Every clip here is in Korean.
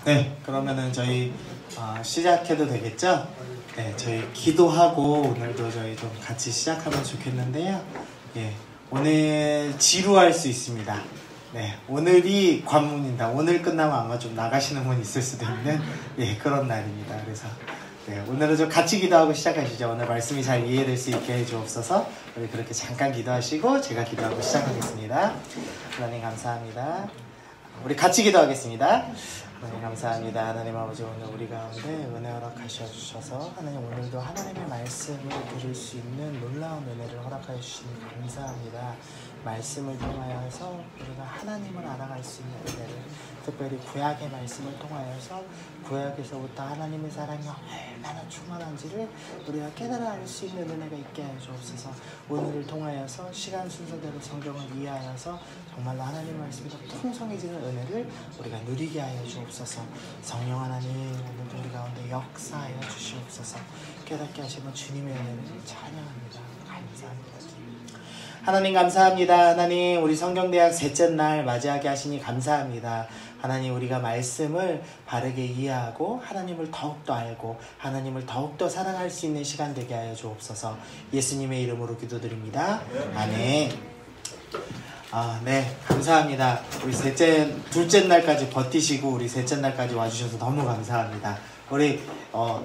네, 그러면은 저희 시작해도 되겠죠? 네, 저희 기도하고 오늘도 저희 좀 같이 시작하면 좋겠는데요. 예, 오늘 지루할 수 있습니다. 네, 오늘이 관문입니다. 오늘 끝나면 아마 좀 나가시는 분 있을 수도 있는 그런 날입니다. 그래서 네, 오늘은 좀 같이 기도하고 시작하시죠. 오늘 말씀이 잘 이해될 수 있게 해주옵소서. 우리 그렇게 잠깐 기도하시고 제가 기도하고 시작하겠습니다. 하나님 감사합니다. 우리 같이 기도하겠습니다. 하나님 감사합니다. 하나님 아버지, 오늘 우리 가운데 은혜 허락하셔 주셔서 하나님 오늘도 하나님의 말씀을 들을 수 있는 놀라운 은혜를 허락하여 주시니 감사합니다. 말씀을 통하여서 우리가 하나님을 알아갈 수 있는 은혜를, 특별히 구약의 말씀을 통하여서 구약에서부터 하나님의 사랑이 얼마나 충만한지를 우리가 깨달아 알 수 있는 은혜가 있게 하여 주옵소서. 오늘을 통하여서 시간 순서대로 성경을 이해하여서 정말로 하나님 말씀이 더 풍성해지는 은혜를 우리가 누리게 하여 주옵소서. 성령 하나님, 오늘도 우리 가운데 역사하여 주시옵소서. 깨닫게 하시는 주님의 은혜를 찬양합니다. 감사합니다. 하나님 감사합니다. 하나님, 우리 성경대학 셋째 날 맞이하게 하시니 감사합니다. 하나님, 우리가 말씀을 바르게 이해하고 하나님을 더욱더 알고 하나님을 더욱더 사랑할 수 있는 시간 되게 하여 주옵소서. 예수님의 이름으로 기도드립니다. 아멘. 네, 감사합니다. 우리 둘째 날까지 버티시고 우리 셋째 날까지 와주셔서 너무 감사합니다. 우리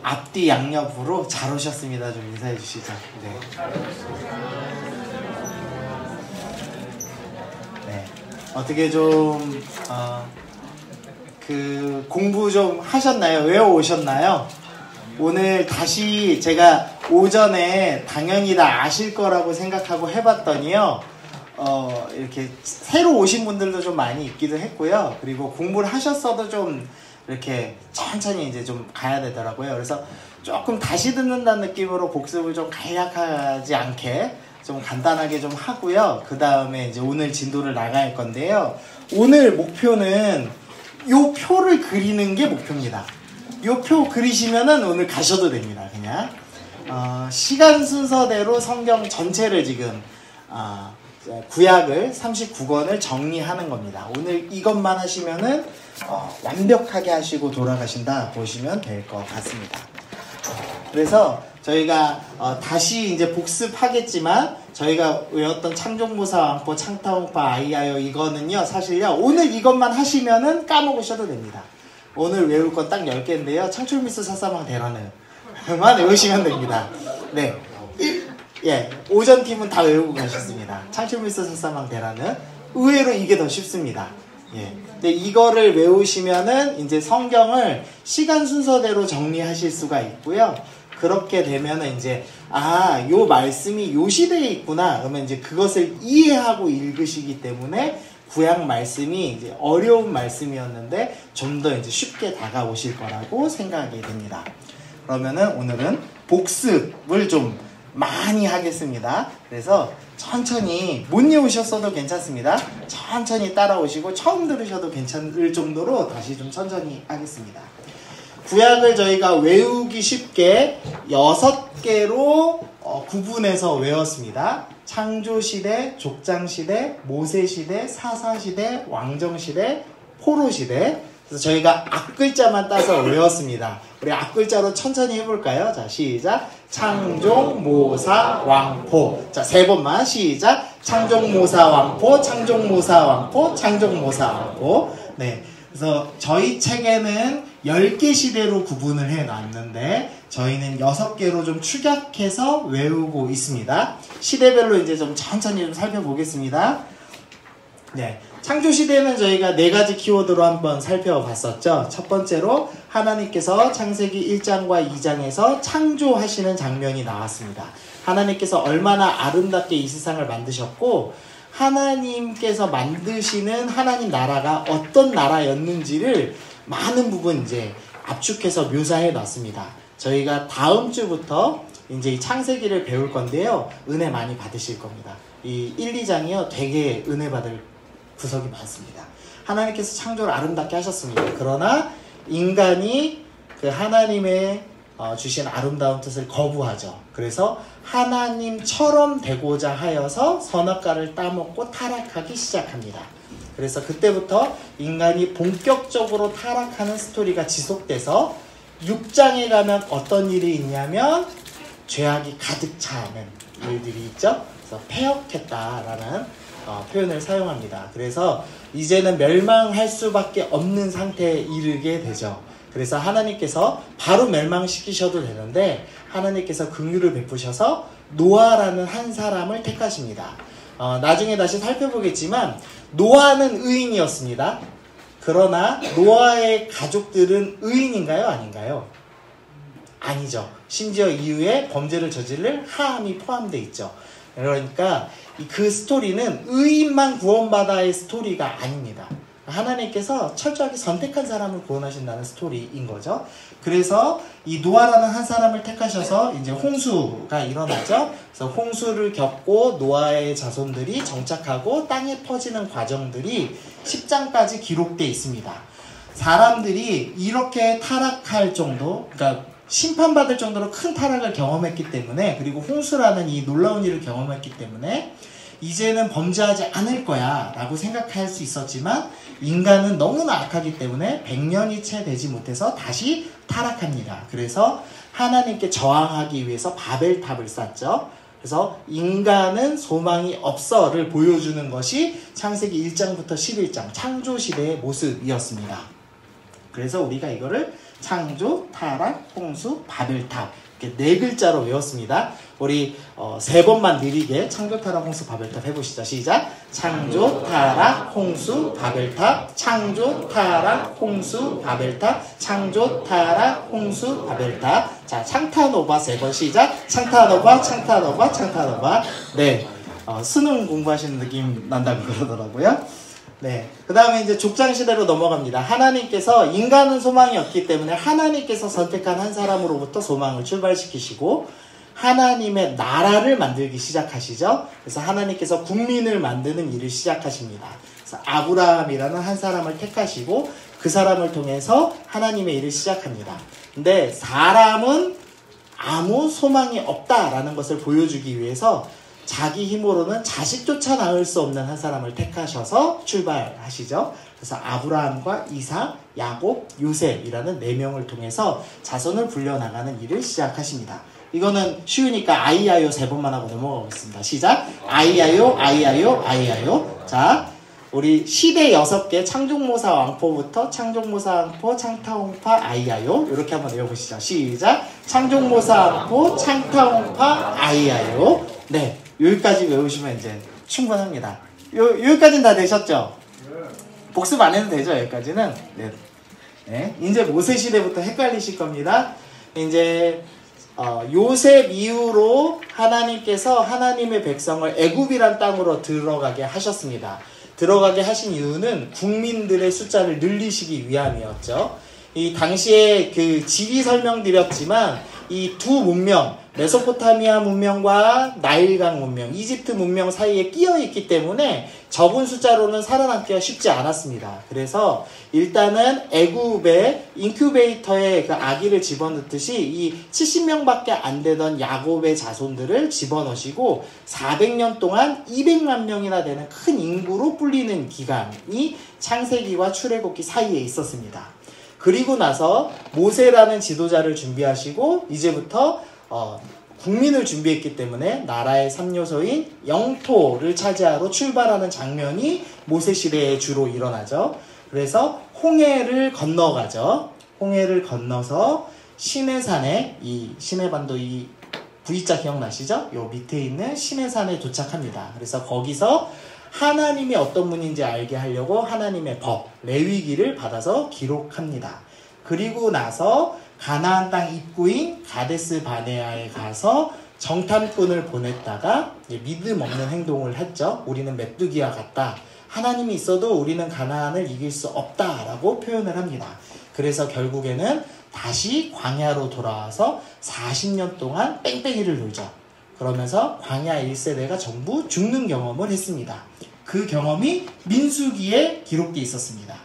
앞뒤 양옆으로 잘 오셨습니다. 좀 인사해 주시죠. 네. 네. 어떻게 좀 공부 좀 하셨나요? 외워오셨나요? 오늘 다시 제가 오전에 당연히 다 아실 거라고 생각하고 해봤더니요, 이렇게 새로 오신 분들도 좀 많이 있기도 했고요. 그리고 공부를 하셨어도 좀 이렇게 천천히 이제 좀 가야 되더라고요. 그래서 조금 다시 듣는다는 느낌으로 복습을 좀 간략하지 않게 좀 간단하게 좀 하고요. 그 다음에 이제 오늘 진도를 나갈 건데요. 오늘 목표는 요 표를 그리는 게 목표입니다. 요 표 그리시면은 오늘 가셔도 됩니다. 그냥 시간 순서대로 성경 전체를 지금 구약을 39권을 정리하는 겁니다. 오늘 이것만 하시면은 완벽하게 하시고 돌아가신다 보시면 될 것 같습니다. 그래서 저희가 다시 이제 복습하겠지만 저희가 외웠던 창종모사 왕포 창타홍파 아이아요 이거는요, 사실요 오늘 이것만 하시면은 까먹으셔도 됩니다. 오늘 외울 건 딱 10개인데요 창출미스 사사망 대란을만 외우시면 됩니다. 네, 오전 팀은 다 외우고 가셨습니다. 창출미스 사사망 대란은 의외로 이게 더 쉽습니다. 근데 이거를 외우시면은 이제 성경을 시간 순서대로 정리하실 수가 있고요. 그렇게 되면은 이제 요 말씀이 요 시대에 있구나. 그러면 이제 그것을 이해하고 읽으시기 때문에 구약 말씀이 이제 어려운 말씀이었는데 좀 더 이제 쉽게 다가오실 거라고 생각이 됩니다. 그러면은 오늘은 복습을 좀 많이 하겠습니다. 그래서 천천히 못 외우셨어도 괜찮습니다. 천천히 따라오시고 처음 들으셔도 괜찮을 정도로 다시 좀 천천히 하겠습니다. 구약을 저희가 외우기 쉽게 6개로 구분해서 외웠습니다. 창조시대, 족장시대, 모세시대, 사사시대, 왕정시대, 포로시대. 그래서 저희가 앞글자만 따서 외웠습니다. 우리 앞글자로 천천히 해볼까요? 자, 시작. 창종, 모사, 왕포. 자, 3번만 시작. 창종, 모사, 왕포, 창종, 모사, 왕포, 창종, 모사, 왕포. 네. 그래서 저희 책에는 10개 시대로 구분을 해놨는데 저희는 6개로 좀 축약해서 외우고 있습니다. 시대별로 이제 좀 천천히 좀 살펴보겠습니다. 네, 창조시대는 저희가 4가지 키워드로 한번 살펴봤었죠. 첫 번째로 하나님께서 창세기 1장과 2장에서 창조하시는 장면이 나왔습니다. 하나님께서 얼마나 아름답게 이 세상을 만드셨고 하나님께서 만드시는 하나님 나라가 어떤 나라였는지를 많은 부분 이제 압축해서 묘사해 놨습니다. 저희가 다음 주부터 이제 이 창세기를 배울 건데요. 은혜 많이 받으실 겁니다. 이 1, 2장이요. 되게 은혜 받을 구석이 많습니다. 하나님께서 창조를 아름답게 하셨습니다. 그러나 인간이 그 하나님의 주신 아름다운 뜻을 거부하죠. 그래서 하나님처럼 되고자 하여서 선악과를 따먹고 타락하기 시작합니다. 그래서 그때부터 인간이 본격적으로 타락하는 스토리가 지속돼서 6장에 가면 어떤 일이 있냐면 죄악이 가득 차는 일들이 있죠. 그래서 패역했다라는 표현을 사용합니다. 그래서 이제는 멸망할 수밖에 없는 상태에 이르게 되죠. 그래서 하나님께서 바로 멸망시키셔도 되는데 하나님께서 긍휼을 베푸셔서 노아라는 한 사람을 택하십니다. 나중에 다시 살펴보겠지만 노아는 의인이었습니다. 그러나 노아의 가족들은 의인인가요? 아닌가요? 아니죠. 심지어 이후에 범죄를 저지를 함이 포함되어 있죠. 그러니까 그 스토리는 의인만 구원받아의 스토리가 아닙니다. 하나님께서 철저하게 선택한 사람을 구원하신다는 스토리인 거죠. 그래서 이 노아라는 한 사람을 택하셔서 이제 홍수가 일어나죠. 그래서 홍수를 겪고 노아의 자손들이 정착하고 땅에 퍼지는 과정들이 10장까지 기록되어 있습니다. 사람들이 이렇게 타락할 정도, 그러니까 심판받을 정도로 큰 타락을 경험했기 때문에, 그리고 홍수라는 이 놀라운 일을 경험했기 때문에 이제는 범죄하지 않을 거야 라고 생각할 수 있었지만 인간은 너무나 악하기 때문에 100년이 채 되지 못해서 다시 타락합니다. 그래서 하나님께 저항하기 위해서 바벨탑을 쌓죠. 그래서 인간은 소망이 없어를 보여주는 것이 창세기 1장부터 11장 창조시대의 모습이었습니다. 그래서 우리가 이거를 창조, 타락, 홍수, 바벨탑 이렇게 4글자로 외웠습니다. 우리 3번만 느리게 창조, 타락, 홍수, 바벨탑 해보시죠. 시작! 창조, 타락, 홍수, 바벨탑. 창조, 타락, 홍수, 바벨탑. 창조, 타락, 홍수, 바벨탑. 자, 창타노바 3번 시작! 창타노바, 창타노바, 창타노바. 네, 수능 공부하시는 느낌 난다고 그러더라고요. 네, 그 다음에 이제 족장시대로 넘어갑니다. 하나님께서 인간은 소망이 없기 때문에 하나님께서 선택한 한 사람으로부터 소망을 출발시키시고 하나님의 나라를 만들기 시작하시죠. 그래서 하나님께서 국민을 만드는 일을 시작하십니다. 그래서 아브라함이라는 한 사람을 택하시고 그 사람을 통해서 하나님의 일을 시작합니다. 근데 사람은 아무 소망이 없다라는 것을 보여주기 위해서 자기 힘으로는 자식조차 낳을 수 없는 한 사람을 택하셔서 출발하시죠. 그래서 아브라함과 이삭, 야곱, 요셉이라는 4명을 통해서 자손을 불려나가는 일을 시작하십니다. 이거는 쉬우니까 아이야요 3번만 하고 넘어가겠습니다. 시작! 아이야요, 아이야요, 아이야요. 자, 우리 시대 6개 창종모사 왕포부터 창종모사 왕포, 창타홍파, 아이야요 이렇게 한번 외워보시죠. 시작! 창종모사 왕포, 창타홍파, 아이야요. 네, 여기까지 외우시면 이제 충분합니다. 여기까지는 다 되셨죠? 복습 안 해도 되죠, 여기까지는? 네. 네. 이제 모세 시대부터 헷갈리실 겁니다. 이제 요셉 이후로 하나님께서 하나님의 백성을 애굽이란 땅으로 들어가게 하셨습니다. 들어가게 하신 이유는 국민들의 숫자를 늘리시기 위함이었죠. 이 당시에 그 지리 설명드렸지만 이 두 문명, 메소포타미아 문명과 나일강 문명, 이집트 문명 사이에 끼어 있기 때문에 적은 숫자로는 살아남기가 쉽지 않았습니다. 그래서 일단은 애굽의 인큐베이터에 그 아기를 집어넣듯이 이 70명밖에 안 되던 야곱의 자손들을 집어넣으시고 400년 동안 200만 명이나 되는 큰 인구로 불리는 기간이 창세기와 출애굽기 사이에 있었습니다. 그리고 나서 모세라는 지도자를 준비하시고 이제부터 국민을 준비했기 때문에 나라의 3요소인 영토를 차지하러 출발하는 장면이 모세 시대에 주로 일어나죠. 그래서 홍해를 건너가죠. 홍해를 건너서 시내산에, 이 시내반도 이 V자 기억나시죠? 요 밑에 있는 시내산에 도착합니다. 그래서 거기서 하나님이 어떤 분인지 알게 하려고 하나님의 법, 레위기를 받아서 기록합니다. 그리고 나서 가나안 땅 입구인 가데스 바네아에 가서 정탐꾼을 보냈다가 믿음 없는 행동을 했죠. 우리는 메뚜기와 같다. 하나님이 있어도 우리는 가나안을 이길 수 없다라고 표현을 합니다. 그래서 결국에는 다시 광야로 돌아와서 40년 동안 뺑뺑이를 돌죠. 그러면서 광야 1세대가 전부 죽는 경험을 했습니다. 그 경험이 민수기에 기록되어 있었습니다.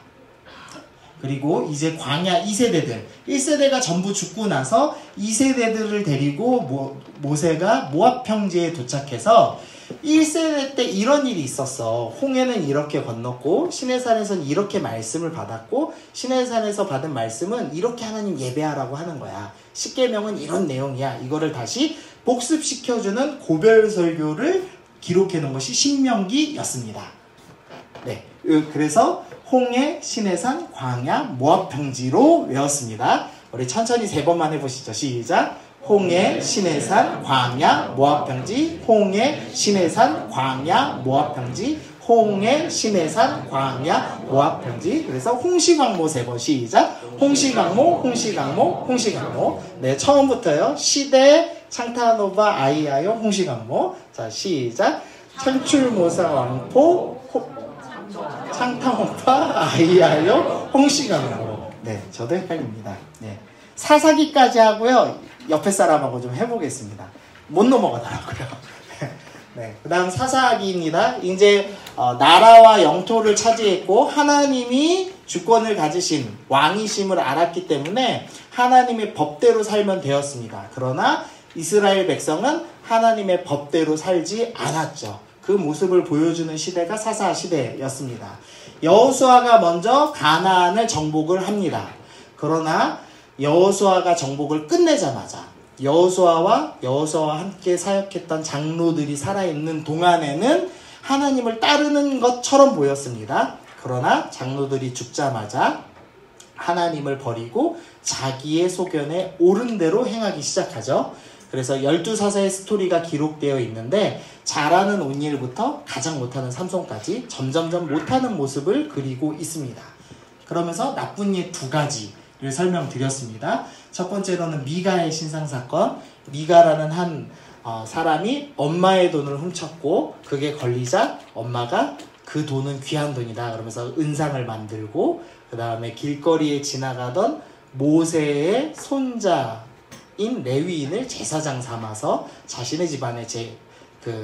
그리고 이제 광야 2세대들, 1세대가 전부 죽고 나서 2세대들을 데리고 모세가 모압 평지에 도착해서 1세대 때 이런 일이 있었어. 홍해는 이렇게 건넜고 시내산에서는 이렇게 말씀을 받았고 시내산에서 받은 말씀은 이렇게 하나님 예배하라고 하는 거야. 십계명은 이런 내용이야. 이거를 다시 복습시켜주는 고별설교를 기록해 놓은 것이 신명기였습니다. 네, 그래서 홍해, 시내산, 광야, 모압 평지로 외웠습니다. 우리 천천히 3번만 해보시죠. 시작. 홍해, 시내산, 광야, 모압 평지. 홍해, 시내산, 광야, 모압 평지. 홍해, 시내산, 광야, 모압 평지. 그래서 홍시광모 3번 시작. 홍시광모, 홍시광모, 홍시광모. 네, 처음부터요. 시대, 창타노바, 아이아요, 홍시광모. 자, 시작. 창출모사, 왕포, 창타노바, 아이아요, 홍시광모. 네, 저도 헷갈립니다. 네. 사사기까지 하고요. 옆에 사람하고 좀 해보겠습니다. 못 넘어가더라고요. 네, 그 다음 사사기입니다. 이제 나라와 영토를 차지했고 하나님이 주권을 가지신 왕이심을 알았기 때문에 하나님의 법대로 살면 되었습니다. 그러나 이스라엘 백성은 하나님의 법대로 살지 않았죠. 그 모습을 보여주는 시대가 사사 시대였습니다. 여호수아가 먼저 가나안을 정복을 합니다. 그러나 여호수아가 정복을 끝내자마자 여호수아와 함께 사역했던 장로들이 살아있는 동안에는 하나님을 따르는 것처럼 보였습니다. 그러나 장로들이 죽자마자 하나님을 버리고 자기의 소견에 옳은 대로 행하기 시작하죠. 그래서 12사사의 스토리가 기록되어 있는데 잘하는 온니엘부터 가장 못하는 삼손까지 점점점 못하는 모습을 그리고 있습니다. 그러면서 나쁜 예 2가지를 설명드렸습니다. 첫 번째로는 미가의 신상사건. 미가라는 한 사람이 엄마의 돈을 훔쳤고 그게 걸리자 엄마가 그 돈은 귀한 돈이다 그러면서 은상을 만들고 그 다음에 길거리에 지나가던 모세의 손자인 레위인을 제사장 삼아서 자신의 집안의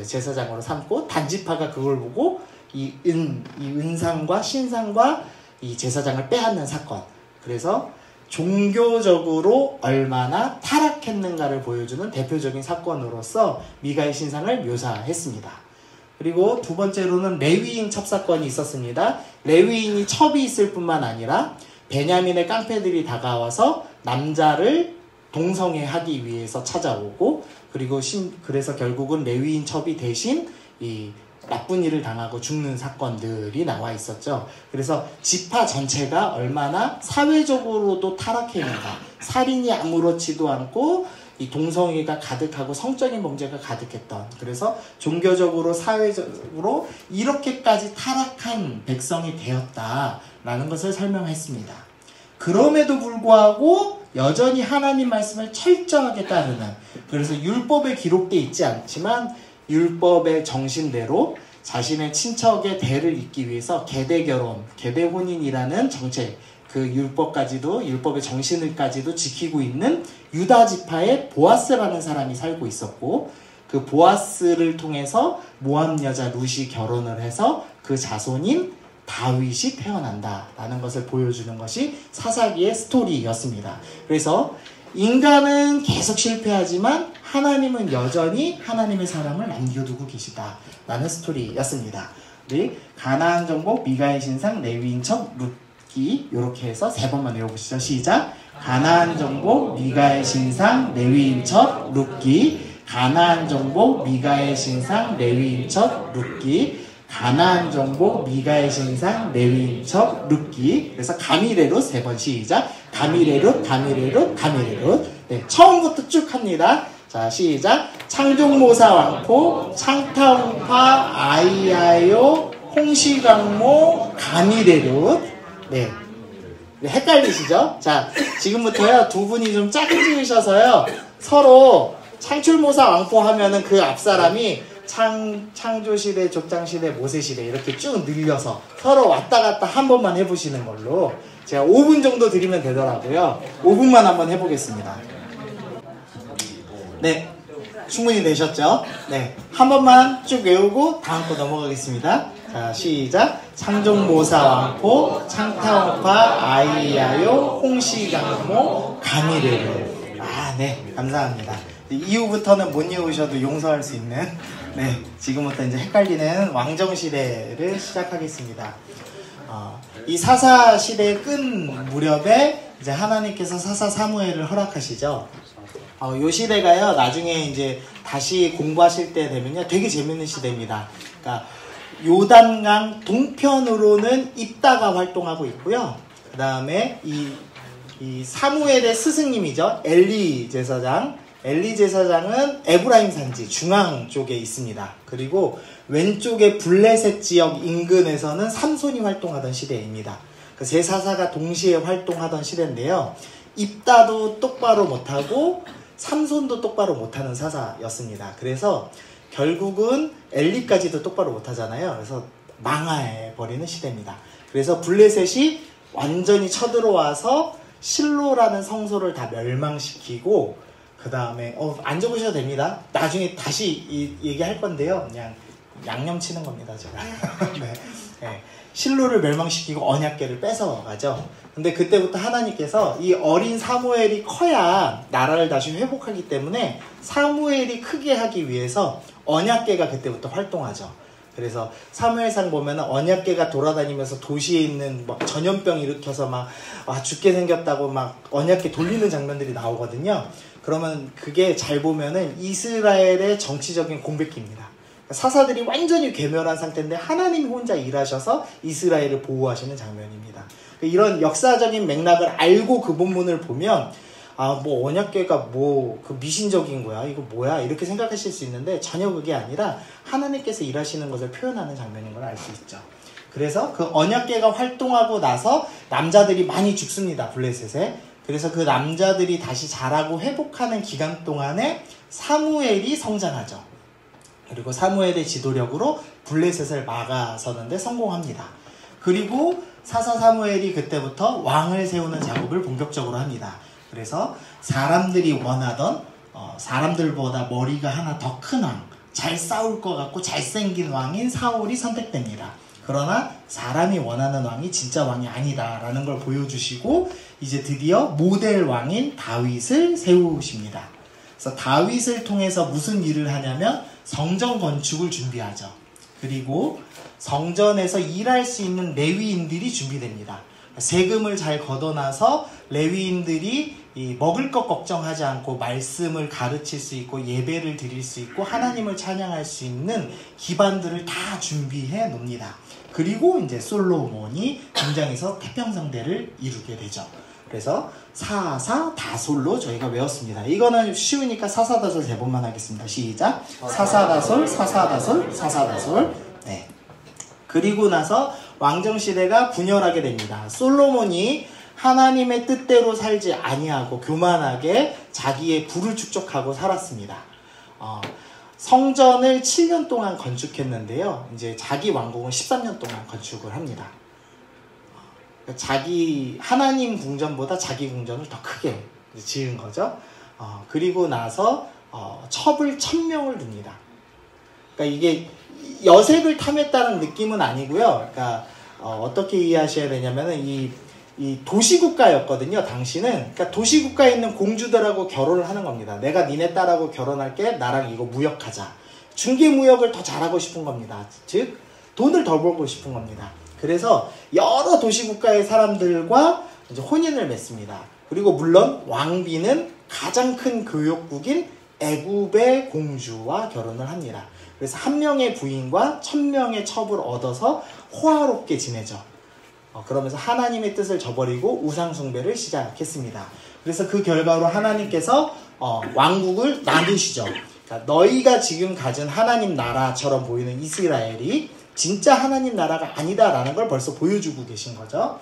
제사장으로 삼고 단지파가 그걸 보고 이 은상과 신상과 이 제사장을 빼앗는 사건. 그래서 종교적으로 얼마나 타락했는가를 보여주는 대표적인 사건으로서 미가의 신상을 묘사했습니다. 그리고 두 번째로는 레위인 첩사건이 있었습니다. 레위인이 첩이 있을 뿐만 아니라 베냐민의 깡패들이 다가와서 남자를 동성애하기 위해서 찾아오고 그리고 그래서 결국은 레위인 첩이 대신 이 나쁜 일을 당하고 죽는 사건들이 나와 있었죠. 그래서 지파 전체가 얼마나 사회적으로도 타락해 있는가. 살인이 아무렇지도 않고 이 동성애가 가득하고 성적인 범죄가 가득했던, 그래서 종교적으로 사회적으로 이렇게까지 타락한 백성이 되었다라는 것을 설명했습니다. 그럼에도 불구하고 여전히 하나님 말씀을 철저하게 따르는, 그래서 율법에 기록되어 있지 않지만 율법의 정신대로 자신의 친척의 대를 잇기 위해서 계대결혼, 계대혼인이라는 정책, 그 율법의 정신을까지도 지키고 있는 유다 지파의 보아스라는 사람이 살고 있었고, 그 보아스를 통해서 모압 여자 룻이 결혼을 해서 그 자손인 다윗이 태어난다라는 것을 보여주는 것이 사사기의 스토리였습니다. 그래서 인간은 계속 실패하지만 하나님은 여전히 하나님의 사람을 남겨두고 계시다라는 스토리였습니다. 우리 가나안 정복, 미가의 신상, 레위인 첩, 룻기, 이렇게 해서 3번만 외워보시죠. 시작. 가나안 정복, 미가의 신상, 레위인 첩, 룻기. 가나안 정복, 미가의 신상, 레위인 첩, 룻기. 가나안 정복, 미가의 신상, 레위인 첩, 룻기. 그래서 가미레룻 3번 시작. 가미레룻, 가미레룻, 가미레룻. 네, 처음부터 쭉 합니다. 자, 시작. 창종모사 왕포, 창타홍파, 아이아요, 홍시강모, 가미레룻. 네. 헷갈리시죠? 자, 지금부터요, 두 분이 좀 짝을 지으셔서요, 서로 창출모사 왕포 하면은 그 앞사람이 창조시대, 족장시대, 모세시대 이렇게 쭉 늘려서 서로 왔다 갔다 한 번만 해보시는 걸로 제가 5분 정도 드리면 되더라고요. 5분만 한번 해보겠습니다. 네, 충분히 되셨죠? 네, 한 번만 쭉 외우고 다음 거 넘어가겠습니다. 자, 시작. 창종모사 왕포, 창타홍파, 아이야요, 홍시강모, 가미레르. 아, 네, 감사합니다. 이후부터는 못 외우셔도 용서할 수 있는, 네, 지금부터 이제 헷갈리는 왕정시대를 시작하겠습니다. 이 사사시대의 끈 무렵에 이제 하나님께서 사사사무엘을 허락하시죠. 요 시대가요, 나중에 이제 다시 공부하실 때 되면요, 되게 재밌는 시대입니다. 그러니까 요단강 동편으로는 입다가 활동하고 있고요. 그 다음에 이 사무엘의 스승님이죠, 엘리 제사장은 에브라임 산지 중앙 쪽에 있습니다. 그리고 왼쪽에 블레셋 지역 인근에서는 삼손이 활동하던 시대입니다. 그 세 사사가 동시에 활동하던 시대인데요. 입다도 똑바로 못하고 삼손도 똑바로 못하는 사사였습니다. 그래서 결국은 엘리까지도 똑바로 못하잖아요. 그래서 망해버리는 시대입니다. 그래서 블레셋이 완전히 쳐들어와서 실로라는 성소를 다 멸망시키고, 그 다음에 안 적으셔도 됩니다. 나중에 다시 얘기할 건데요. 그냥 양념치는 겁니다, 제가. 네. 네. 실로를 멸망시키고 언약궤를 뺏어가죠. 근데 그때부터 하나님께서 이 어린 사무엘이 커야 나라를 다시 회복하기 때문에 사무엘이 크게 하기 위해서 언약궤가 그때부터 활동하죠. 그래서 사무엘상 보면은 언약궤가 돌아다니면서 도시에 있는 막 전염병 일으켜서 막 죽게 생겼다고 막 언약궤 돌리는 장면들이 나오거든요. 그러면 그게 잘 보면은 이스라엘의 정치적인 공백기입니다. 사사들이 완전히 괴멸한 상태인데 하나님이 혼자 일하셔서 이스라엘을 보호하시는 장면입니다. 이런 역사적인 맥락을 알고 그 본문을 보면 뭐 언약궤가 뭐 그 미신적인 거야, 이거 뭐야, 이렇게 생각하실 수 있는데 전혀 그게 아니라 하나님께서 일하시는 것을 표현하는 장면인 걸 알 수 있죠. 그래서 그 언약궤가 활동하고 나서 남자들이 많이 죽습니다, 블레셋에. 그래서 그 남자들이 다시 자라고 회복하는 기간 동안에 사무엘이 성장하죠. 그리고 사무엘의 지도력으로 블레셋을 막아서는데 성공합니다. 그리고 사사 사무엘이 그때부터 왕을 세우는 작업을 본격적으로 합니다. 그래서 사람들이 원하던 사람들보다 머리가 하나 더 큰 왕, 잘 싸울 것 같고 잘생긴 왕인 사울이 선택됩니다. 그러나 사람이 원하는 왕이 진짜 왕이 아니다라는 걸 보여주시고 이제 드디어 모델 왕인 다윗을 세우십니다. 그래서 다윗을 통해서 무슨 일을 하냐면 성전 건축을 준비하죠. 그리고 성전에서 일할 수 있는 레위인들이 준비됩니다. 세금을 잘 걷어놔서 레위인들이 먹을 것 걱정하지 않고 말씀을 가르칠 수 있고 예배를 드릴 수 있고 하나님을 찬양할 수 있는 기반들을 다 준비해 놓습니다. 그리고 이제 솔로몬이 등장해서 태평성대를 이루게 되죠. 그래서 사사다솔로 저희가 외웠습니다. 이거는 쉬우니까 사사다솔 3번만 하겠습니다. 시작. 사사다솔, 사사다솔, 사사다솔. 네. 그리고 나서 왕정시대가 분열하게 됩니다. 솔로몬이 하나님의 뜻대로 살지 아니하고 교만하게 자기의 부를 축적하고 살았습니다. 성전을 7년 동안 건축했는데요. 이제 자기 왕궁은 13년 동안 건축을 합니다. 자기 하나님 궁전보다 자기 궁전을 더 크게 지은 거죠. 그리고 나서 첩을 1000명을 둡니다. 그러니까 이게 여색을 탐했다는 느낌은 아니고요. 그러니까 어떻게 이해하셔야 되냐면은 이 도시국가였거든요. 당시는. 그러니까 도시국가에 있는 공주들하고 결혼을 하는 겁니다. 내가 니네 딸하고 결혼할게. 나랑 이거 무역하자. 중개무역을 더 잘하고 싶은 겁니다. 즉 돈을 더 벌고 싶은 겁니다. 그래서 여러 도시국가의 사람들과 이제 혼인을 맺습니다. 그리고 물론 왕비는 가장 큰 교역국인 애굽의 공주와 결혼을 합니다. 그래서 1명의 부인과 1000명의 첩을 얻어서 호화롭게 지내죠. 그러면서 하나님의 뜻을 저버리고 우상숭배를 시작했습니다. 그래서 그 결과로 하나님께서 왕국을 나누시죠. 그러니까 너희가 지금 가진 하나님 나라처럼 보이는 이스라엘이 진짜 하나님 나라가 아니다라는 걸 벌써 보여주고 계신 거죠.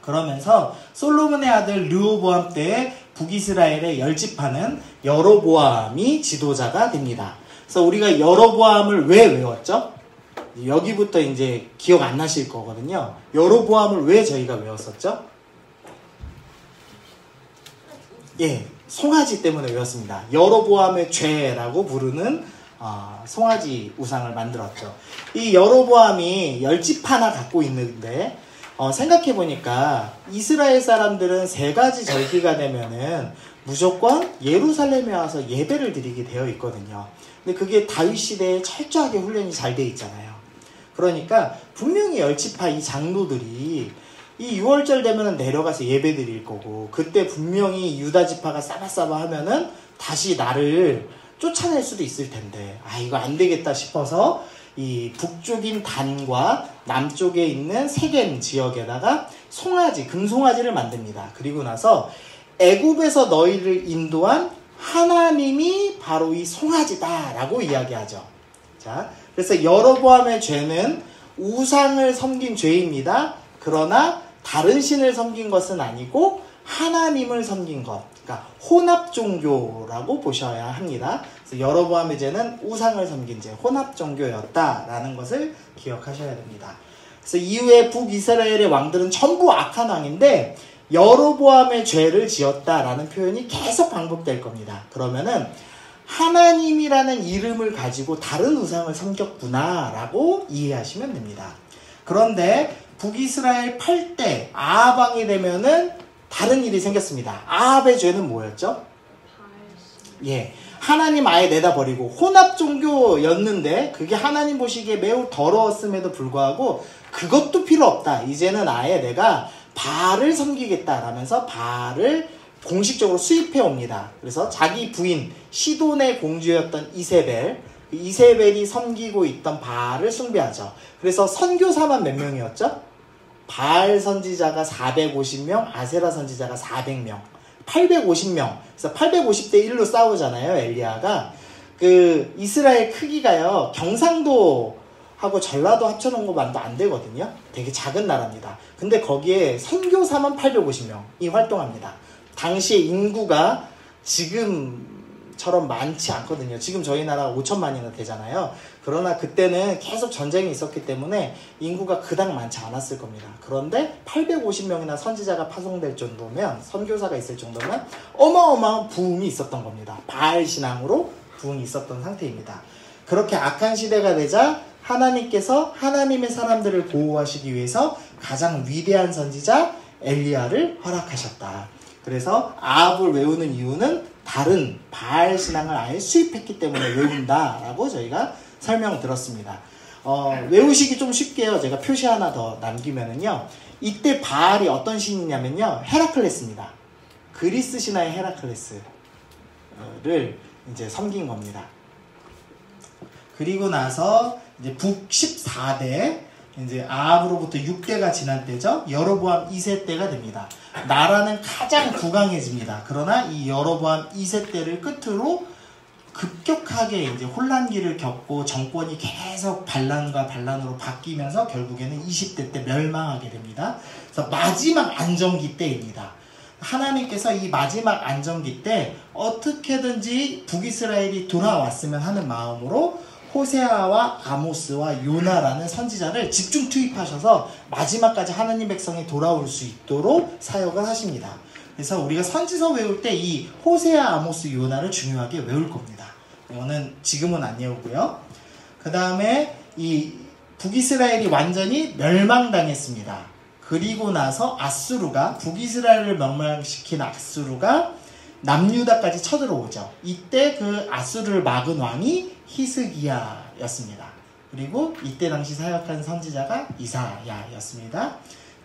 그러면서 솔로몬의 아들 르호보암 때에 북이스라엘의 10지파는 여로보암이 지도자가 됩니다. 그래서 우리가 여로보암을 왜 외웠죠? 여기부터 이제 기억 안 나실 거거든요. 여로보암을 왜 저희가 외웠었죠? 예, 송아지 때문에 외웠습니다. 여로보암의 죄라고 부르는 송아지 우상을 만들었죠. 이 여로보암이 10지파나 갖고 있는데 생각해보니까 이스라엘 사람들은 3가지 절기가 되면은 무조건 예루살렘에 와서 예배를 드리게 되어 있거든요. 근데 그게 다윗 시대에 철저하게 훈련이 잘 돼 있잖아요. 그러니까 분명히 열지파 이 장로들이 이 6월절 되면은 내려가서 예배 드릴 거고, 그때 분명히 유다 지파가 싸바싸바 하면은 다시 나를 쫓아낼 수도 있을 텐데, 이거 안 되겠다 싶어서 이 북쪽인 단과 남쪽에 있는 세겜 지역에다가 송아지, 금송아지를 만듭니다. 그리고 나서 애굽에서 너희를 인도한 하나님이 바로 이 송아지다라고 이야기하죠. 자, 그래서 여로보암의 죄는 우상을 섬긴 죄입니다. 그러나 다른 신을 섬긴 것은 아니고 하나님을 섬긴 것, 그러니까 혼합 종교라고 보셔야 합니다. 그래서 여로보암의 죄는 우상을 섬긴 죄, 혼합 종교였다라는 것을 기억하셔야 됩니다. 그래서 이후에 북이스라엘의 왕들은 전부 악한 왕인데 여로보암의 죄를 지었다라는 표현이 계속 반복될 겁니다. 그러면은 하나님이라는 이름을 가지고 다른 우상을 섬겼구나라고 이해하시면 됩니다. 그런데 북이스라엘 8대 아합 왕이 되면은 다른 일이 생겼습니다. 아합의 죄는 뭐였죠? 하나님 아예 내다버리고 혼합 종교였는데 그게 하나님 보시기에 매우 더러웠음에도 불구하고 그것도 필요 없다. 이제는 아예 내가 바알을 섬기겠다라면서 바알을 공식적으로 수입해 옵니다. 그래서 자기 부인 시돈의 공주였던 이세벨이 섬기고 있던 바알을 숭배하죠. 그래서 선교사만 몇 명이었죠? 바알 선지자가 450명, 아세라 선지자가 400명, 850명. 그래서 850대 1로 싸우잖아요, 엘리야가. 그 이스라엘 크기가요, 경상도하고 전라도 합쳐놓은 것만도 안 되거든요. 되게 작은 나라입니다. 근데 거기에 선교사만 850명이 활동합니다. 당시에 인구가 지금처럼 많지 않거든요. 지금 저희 나라 5천만이나 되잖아요. 그러나 그때는 계속 전쟁이 있었기 때문에 인구가 그닥 많지 않았을 겁니다. 그런데 850명이나 선지자가 파송될 정도면, 선교사가 있을 정도면 어마어마한 부흥이 있었던 겁니다. 바알 신앙으로 부흥이 있었던 상태입니다. 그렇게 악한 시대가 되자 하나님께서 하나님의 사람들을 보호하시기 위해서 가장 위대한 선지자 엘리야를 허락하셨다. 그래서 아합을 외우는 이유는 다른 바알 신앙을 아예 수입했기 때문에 외운다라고 저희가 설명을 들었습니다. 외우시기 좀 쉽게요. 제가 표시 하나 더 남기면은요. 이때 바알이 어떤 신이냐면요. 헤라클레스입니다. 그리스 신화의 헤라클레스를 이제 섬긴 겁니다. 그리고 나서 이제 북 14대, 이제 아합으로부터 6대가 지난 때죠. 여로보암 2세 때가 됩니다. 나라는 가장 부강해집니다. 그러나 이 여로보암 2세 때를 끝으로 급격하게 이제 혼란기를 겪고 정권이 계속 반란과 반란으로 바뀌면서 결국에는 20대 때 멸망하게 됩니다. 그래서 마지막 안정기 때입니다. 하나님께서 이 마지막 안정기 때 어떻게든지 북이스라엘이 돌아왔으면 하는 마음으로 호세아와 아모스와 요나라는 선지자를 집중 투입하셔서 마지막까지 하나님 백성이 돌아올 수 있도록 사역을 하십니다. 그래서 우리가 선지서 외울 때 이 호세아, 아모스, 요나를 중요하게 외울 겁니다. 이거는 지금은 안 외우고요. 그 다음에 이 북이스라엘이 완전히 멸망당했습니다. 그리고 나서 아수르가, 북이스라엘을 멸망시킨 아수르가 남유다까지 쳐들어오죠. 이때 그 아수르를 막은 왕이 히스기야였습니다. 그리고 이때 당시 사역한 선지자가 이사야였습니다.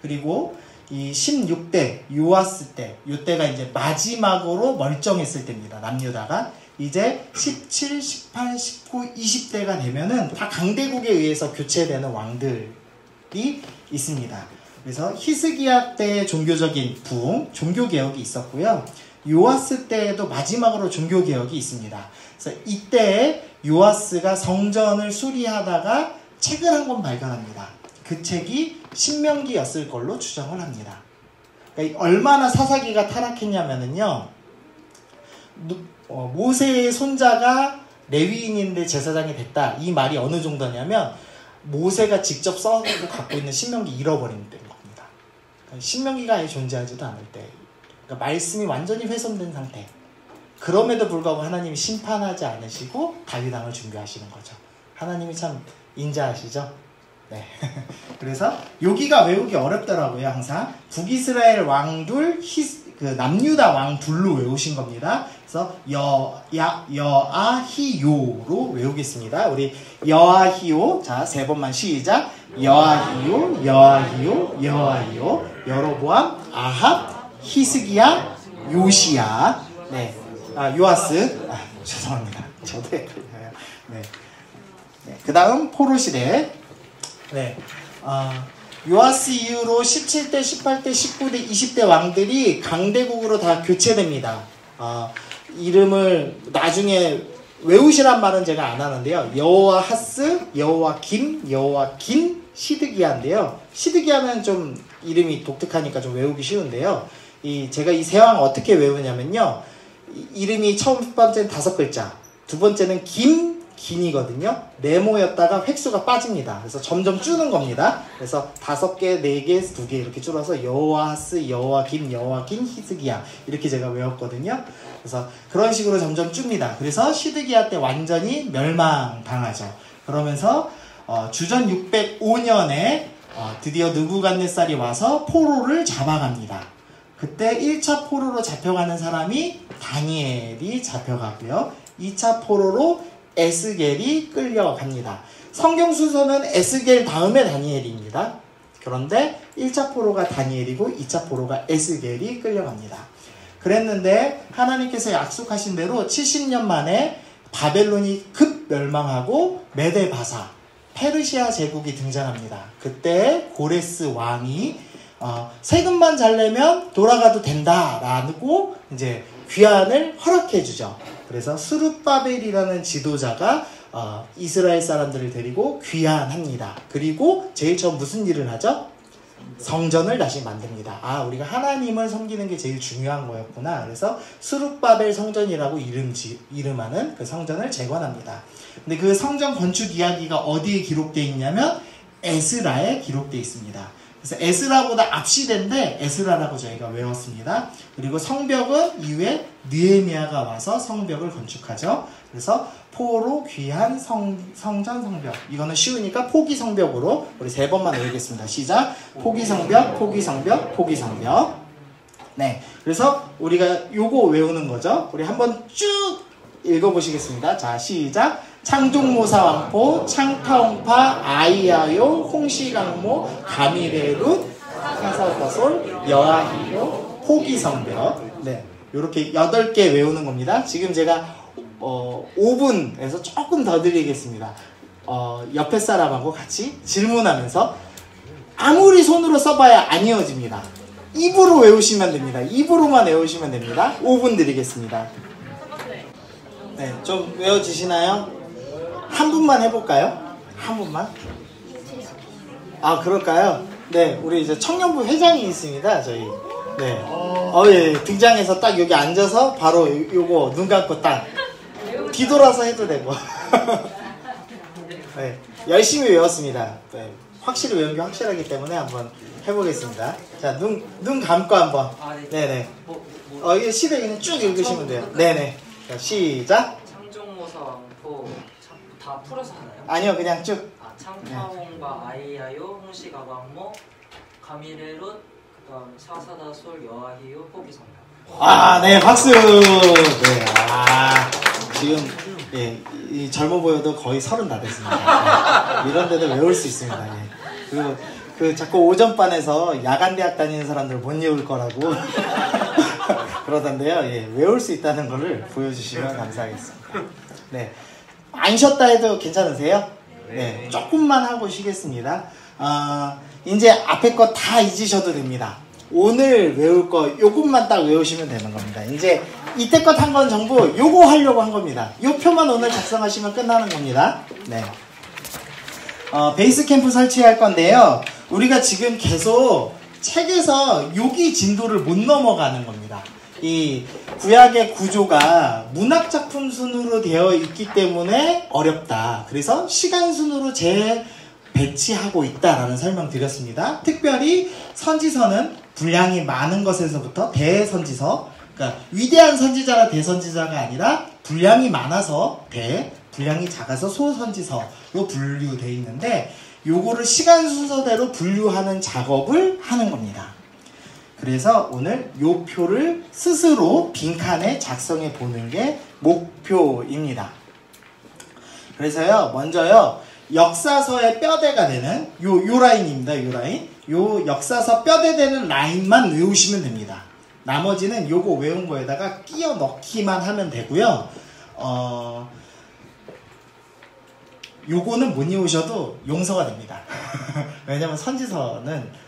그리고 이 16대 요아스 때, 이때가 이제 마지막으로 멀쩡했을 때입니다. 남유다가 이제 17, 18, 19, 20대가 되면은 다 강대국에 의해서 교체되는 왕들이 있습니다. 그래서 히스기야 때의 종교적인 부흥, 종교개혁이 있었고요. 요아스 때에도 마지막으로 종교개혁이 있습니다. 그래서 이때 요아스가 성전을 수리하다가 책을 한 권 발견합니다. 그 책이 신명기였을 걸로 추정을 합니다. 그러니까 얼마나 사사기가 타락했냐면요. 모세의 손자가 레위인인데 제사장이 됐다. 이 말이 어느 정도냐면 모세가 직접 써서 갖고 있는 신명기 잃어버린 때인 겁니다. 그러니까 신명기가 아예 존재하지도 않을 때. 그러니까 말씀이 완전히 훼손된 상태. 그럼에도 불구하고 하나님이 심판하지 않으시고 다윗 왕을 준비하시는 거죠. 하나님이 참 인자하시죠. 네. 그래서 여기가 외우기 어렵더라고요. 항상 북이스라엘 왕둘, 그 남유다 왕둘로 외우신 겁니다. 그래서 여아히요로 외우겠습니다. 우리 여아히요. 자, 3번만 시작. 여아히요, 여아히요, 여아히요. 여로보암, 아합, 히스기야, 요시야. 네. 요아스. 죄송합니다. 저도 헷갈려요. 네. 네. 그 다음 포로시대. 네. 요아스 이후로 17대, 18대, 19대, 20대 왕들이 강대국으로 다 교체됩니다. 이름을 나중에 외우시란 말은 제가 안 하는데요. 여호와하스, 여호와김, 여호와긴, 시드기야인데요. 시드기야는 좀 이름이 독특하니까 좀 외우기 쉬운데요. 제가 이 세 왕 어떻게 외우냐면요. 이름이 첫 번째는 5글자, 두 번째는 긴이거든요. 네모였다가 획수가 빠집니다. 그래서 점점 줄는 겁니다. 그래서 5개, 4개, 2개 이렇게 줄어서 여호와하스, 여호와김, 여호와긴, 히스기야 이렇게 제가 외웠거든요. 그래서 그런 식으로 점점 줍니다. 그래서 시드기야 때 완전히 멸망당하죠. 그러면서 주전 605년에 드디어 느부갓네살이 와서 포로를 잡아갑니다. 그때 1차 포로로 잡혀가는 사람이 다니엘이 잡혀가고요. 2차 포로로 에스겔이 끌려갑니다. 성경 순서는 에스겔 다음에 다니엘입니다. 그런데 1차 포로가 다니엘이고 2차 포로가 에스겔이 끌려갑니다. 그랬는데 하나님께서 약속하신 대로 70년 만에 바벨론이 급 멸망하고 메데바사, 페르시아 제국이 등장합니다. 그때 고레스 왕이 세금만 잘 내면 돌아가도 된다라고 이제 귀환을 허락해 주죠. 그래서 스룹바벨이라는 지도자가 이스라엘 사람들을 데리고 귀환합니다. 그리고 제일 처음 무슨 일을 하죠? 성전을 다시 만듭니다. 우리가 하나님을 섬기는 게 제일 중요한 거였구나. 그래서 스룹바벨 성전이라고 이름하는 그 성전을 재건합니다. 근데 그 성전 건축 이야기가 어디에 기록되어 있냐면 에스라에 기록되어 있습니다. 그래서 에스라보다 앞시대인데 에스라라고 저희가 외웠습니다. 그리고 성벽은 이후에 느헤미야가 와서 성벽을 건축하죠. 그래서 포로 귀한 성전 성벽. 이거는 쉬우니까 포기 성벽으로 우리 3번만 외우겠습니다. 시작. 포기 성벽, 포기 성벽, 포기 성벽. 네. 그래서 우리가 요거 외우는 거죠. 우리 한번 쭉 읽어보시겠습니다. 자, 시작. 창종모사 왕포, 창타옹파, 아이야요, 홍시강모, 가미레룻, 사사다솔, 여아히요, 포기성벽. 네, 요렇게 8개 외우는 겁니다. 지금 제가 5분에서 조금 더 드리겠습니다. 옆에 사람하고 같이 질문하면서 아무리 손으로 써봐야 안 이어집니다. 입으로 외우시면 됩니다. 입으로만 외우시면 됩니다. 5분 드리겠습니다. 네, 좀 외워지시나요? 한 분만 해볼까요? 한 분만? 그럴까요? 네, 우리 이제 청년부 회장이 있습니다, 저희. 네. 예, 등장해서 딱 여기 앉아서 바로 요거 눈 감고 딱 뒤돌아서 해도 되고. 네, 열심히 외웠습니다. 네, 확실히 외운 게 확실하기 때문에 한번 해보겠습니다. 자, 눈 감고 한번. 네네. 이게 시대 그냥 쭉 읽으시면 돼요. 네네. 자, 시작. 창종모사 왕포 다 풀어서 하나요? 아니요, 그냥 쭉. 창타옹과 아이야요, 홍시가광모, 가미레룻, 그다음 사사다솔, 여아히요, 포기성벽. 네, 박수. 네, 지금 이 젊어 보여도 거의 30 다 됐습니다. 이런 데도 외울 수 있습니다. 예. 그리고 자꾸 오전반에서 야간대학 다니는 사람들 못 외울 거라고 그러던데요. 예, 외울 수 있다는 거를 보여주시면 감사하겠습니다. 네, 안 쉬었다 해도 괜찮으세요? 네, 조금만 하고 쉬겠습니다. 이제 앞에 거 다 잊으셔도 됩니다. 오늘 외울 거 요것만 딱 외우시면 되는 겁니다. 이제 이때껏 한 건 전부 요거 하려고 한 겁니다. 요 표만 오늘 작성하시면 끝나는 겁니다. 네. 베이스 캠프 설치할 건데요. 우리가 지금 계속 책에서 여기 진도를 못 넘어가는 겁니다. 이 구약의 구조가 문학작품 순으로 되어 있기 때문에 어렵다. 그래서 시간 순으로 배치하고 있다라는 설명 드렸습니다. 특별히 선지서는 분량이 많은 것에서부터 대선지서, 그러니까 위대한 선지자가 대선지자가 아니라 분량이 많아서 분량이 작아서 소선지서로 분류되어 있는데, 요거를 시간 순서대로 분류하는 작업을 하는 겁니다. 그래서 오늘 요 표를 스스로 빈칸에 작성해 보는 게 목표입니다. 그래서요, 먼저요, 역사서의 뼈대가 되는 요 라인입니다. 요 라인. 요 역사서 뼈대 되는 라인만 외우시면 됩니다. 나머지는 요거 외운 거에다가 끼워 넣기만 하면 되고요. 요거는 못 외우셔도 용서가 됩니다. 왜냐면 선지서는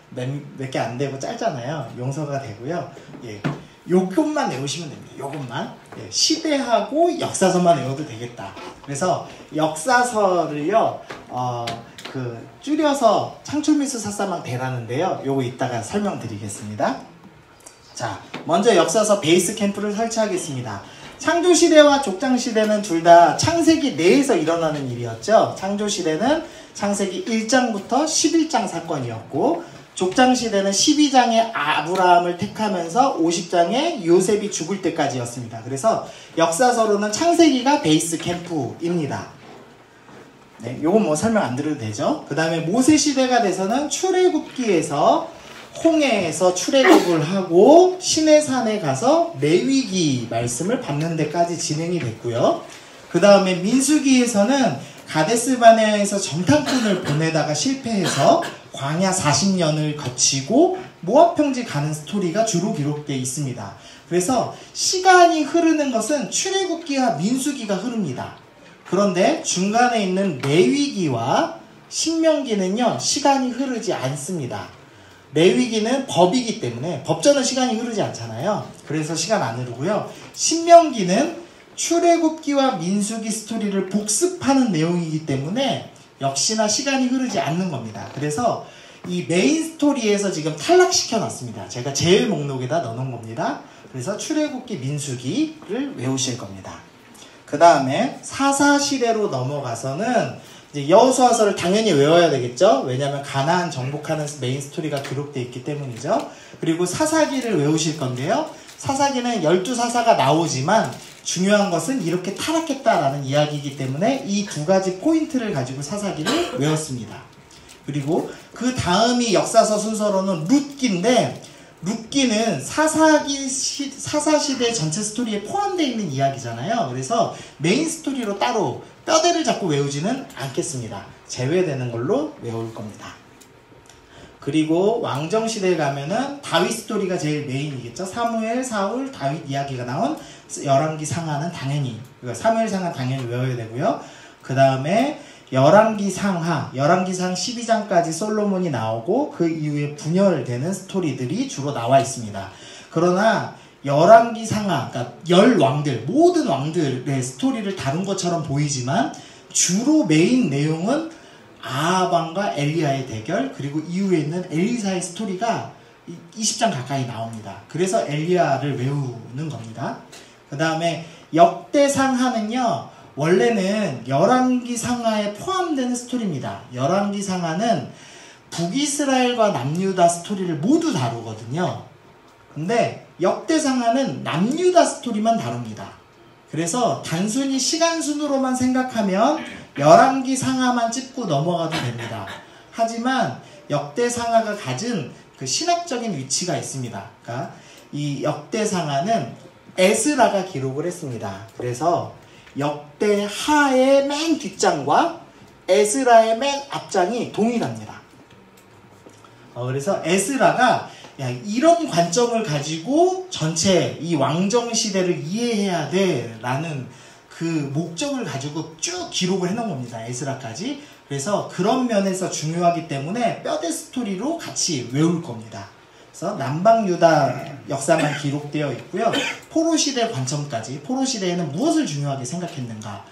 몇 개 안 되고 짧잖아요. 용서가 되고요. 예, 요것만 외우시면 됩니다. 요것만. 예, 시대하고 역사서만 외워도 되겠다. 그래서 역사서를요, 줄여서 창출미수 사사망 대라는데요. 요거 이따가 설명드리겠습니다. 자, 먼저 역사서 베이스 캠프를 설치하겠습니다. 창조시대와 족장시대는 둘 다 창세기 내에서 일어나는 일이었죠. 창조시대는 창세기 1장부터 11장 사건이었고, 족장시대는 12장에 아브라함을 택하면서 50장에 요셉이 죽을 때까지였습니다. 그래서 역사서로는 창세기가 베이스 캠프입니다. 네, 요건 뭐 설명 안 드려도 되죠. 그 다음에 모세시대가 돼서는 출애굽기에서 홍해에서 출애굽을 하고 시내산에 가서 레위기 말씀을 받는 데까지 진행이 됐고요. 그 다음에 민수기에서는 가데스바네아에서 정탐꾼을 보내다가 실패해서 광야 40년을 거치고 모압 평지 가는 스토리가 주로 기록되어 있습니다. 그래서 시간이 흐르는 것은 출애굽기와 민수기가 흐릅니다. 그런데 중간에 있는 레위기와 신명기는요, 시간이 흐르지 않습니다. 레위기는 법이기 때문에, 법전은 시간이 흐르지 않잖아요. 그래서 시간 안 흐르고요. 신명기는 출애굽기와 민수기 스토리를 복습하는 내용이기 때문에 역시나 시간이 흐르지 않는 겁니다. 그래서 이 메인 스토리에서 지금 탈락시켜 놨습니다. 제가 제일 목록에다 넣어놓은 겁니다. 그래서 출애굽기, 민수기를 외우실 겁니다. 그 다음에 사사시대로 넘어가서는 이제 여호수아서를 당연히 외워야 되겠죠. 왜냐하면 가나안 정복하는 메인 스토리가 기록되어 있기 때문이죠. 그리고 사사기를 외우실 건데요. 사사기는 12사사가 나오지만 중요한 것은 이렇게 타락했다라는 이야기이기 때문에 이 두 가지 포인트를 가지고 사사기를 외웠습니다. 그리고 그 다음이 역사서 순서로는 룻기인데, 룻기는 사사시대 전체 스토리에 포함되어 있는 이야기잖아요. 그래서 메인 스토리로 따로 뼈대를 잡고 외우지는 않겠습니다. 제외되는 걸로 외울 겁니다. 그리고 왕정시대에 가면은 다윗 스토리가 제일 메인이겠죠. 사무엘, 사울, 다윗 이야기가 나온 열왕기 상하는 당연히, 사무엘 상하 당연히 외워야 되고요. 그 다음에 열왕기 상하, 열왕기상 12장까지 솔로몬이 나오고 그 이후에 분열되는 스토리들이 주로 나와 있습니다. 그러나 열왕기 상하, 그러니까 열 왕들, 모든 왕들의 스토리를 다룬 것처럼 보이지만 주로 메인 내용은 아하방과 엘리야의 대결, 그리고 이후에 있는 엘리사의 스토리가 20장 가까이 나옵니다. 그래서 엘리야를 외우는 겁니다. 그 다음에 역대상하는요, 원래는 열왕기 상하에 포함되는 스토리입니다. 열왕기 상하는 북이스라엘과 남유다 스토리를 모두 다루거든요. 근데 역대상하는 남유다 스토리만 다룹니다. 그래서 단순히 시간순으로만 생각하면 열왕기 상하만 짚고 넘어가도 됩니다. 하지만 역대상하가 가진 그 신학적인 위치가 있습니다. 그러니까 이 역대상하는 에스라가 기록을 했습니다. 그래서 역대하의 맨 뒷장과 에스라의 맨 앞장이 동일합니다. 그래서 에스라가 이런 관점을 가지고 전체 이 왕정시대를 이해해야 돼 라는 그 목적을 가지고 쭉 기록을 해놓은 겁니다. 에스라까지. 그래서 그런 면에서 중요하기 때문에 뼈대 스토리로 같이 외울 겁니다. 그래서 남방유다 역사만 기록되어 있고요. 포로시대 관점까지, 포로시대에는 무엇을 중요하게 생각했는가,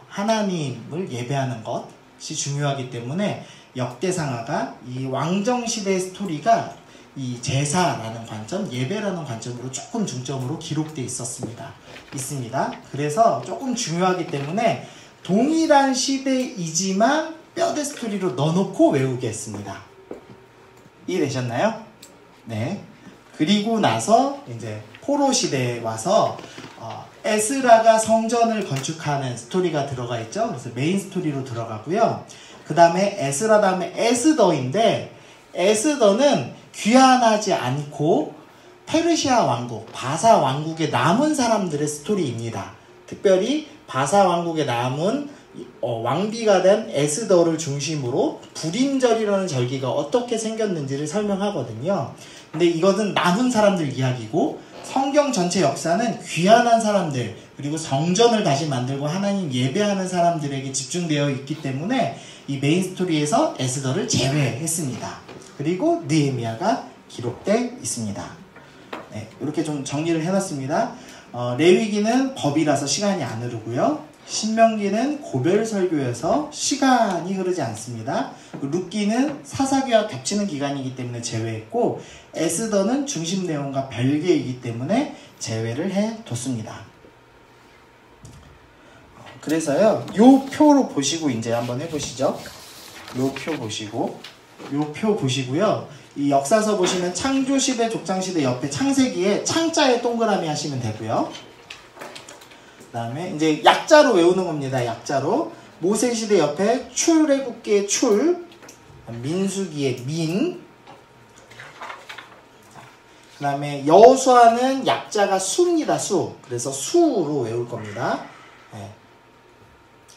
하나님을 예배하는 것이 중요하기 때문에 역대상하가 이 왕정시대의 스토리가 이 제사라는 관점, 예배라는 관점으로 조금 중점으로 기록되어 있습니다. 그래서 조금 중요하기 때문에 동일한 시대이지만 뼈대 스토리로 넣어놓고 외우겠습니다. 이해되셨나요? 네. 그리고 나서 이제 포로 시대에 와서 에스라가 성전을 건축하는 스토리가 들어가 있죠. 그래서 메인 스토리로 들어가고요. 그 그 다음에 에스라 다음에 에스더인데, 에스더는 귀환하지 않고 페르시아 왕국, 바사 왕국에 남은 사람들의 스토리입니다. 특별히 바사 왕국에 남은 왕비가 된 에스더를 중심으로 불임절이라는 절기가 어떻게 생겼는지를 설명하거든요. 근데 이것은 남은 사람들 이야기고, 성경 전체 역사는 귀환한 사람들, 그리고 성전을 다시 만들고 하나님 예배하는 사람들에게 집중되어 있기 때문에 이 메인 스토리에서 에스더를 제외했습니다. 그리고 느헤미야가 기록되어 있습니다. 네, 이렇게 좀 정리를 해놨습니다. 레위기는 법이라서 시간이 안 흐르고요. 신명기는 고별설교여서 시간이 흐르지 않습니다. 룻기는 사사기와 겹치는 기간이기 때문에 제외했고, 에스더는 중심 내용과 별개이기 때문에 제외를 해뒀습니다. 그래서요, 요 표로 보시고 이제 한번 해보시죠. 요 표 보시고, 요 표 보시고요. 이 역사서 보시면 창조시대, 족장시대 옆에 창세기에 창자에 동그라미 하시면 되고요. 그 다음에 이제 약자로 외우는 겁니다. 약자로. 모세시대 옆에 출애굽기의 출, 민수기의 민, 그 다음에 여호수아는 약자가 수입니다. 수. 그래서 수로 외울 겁니다. 네.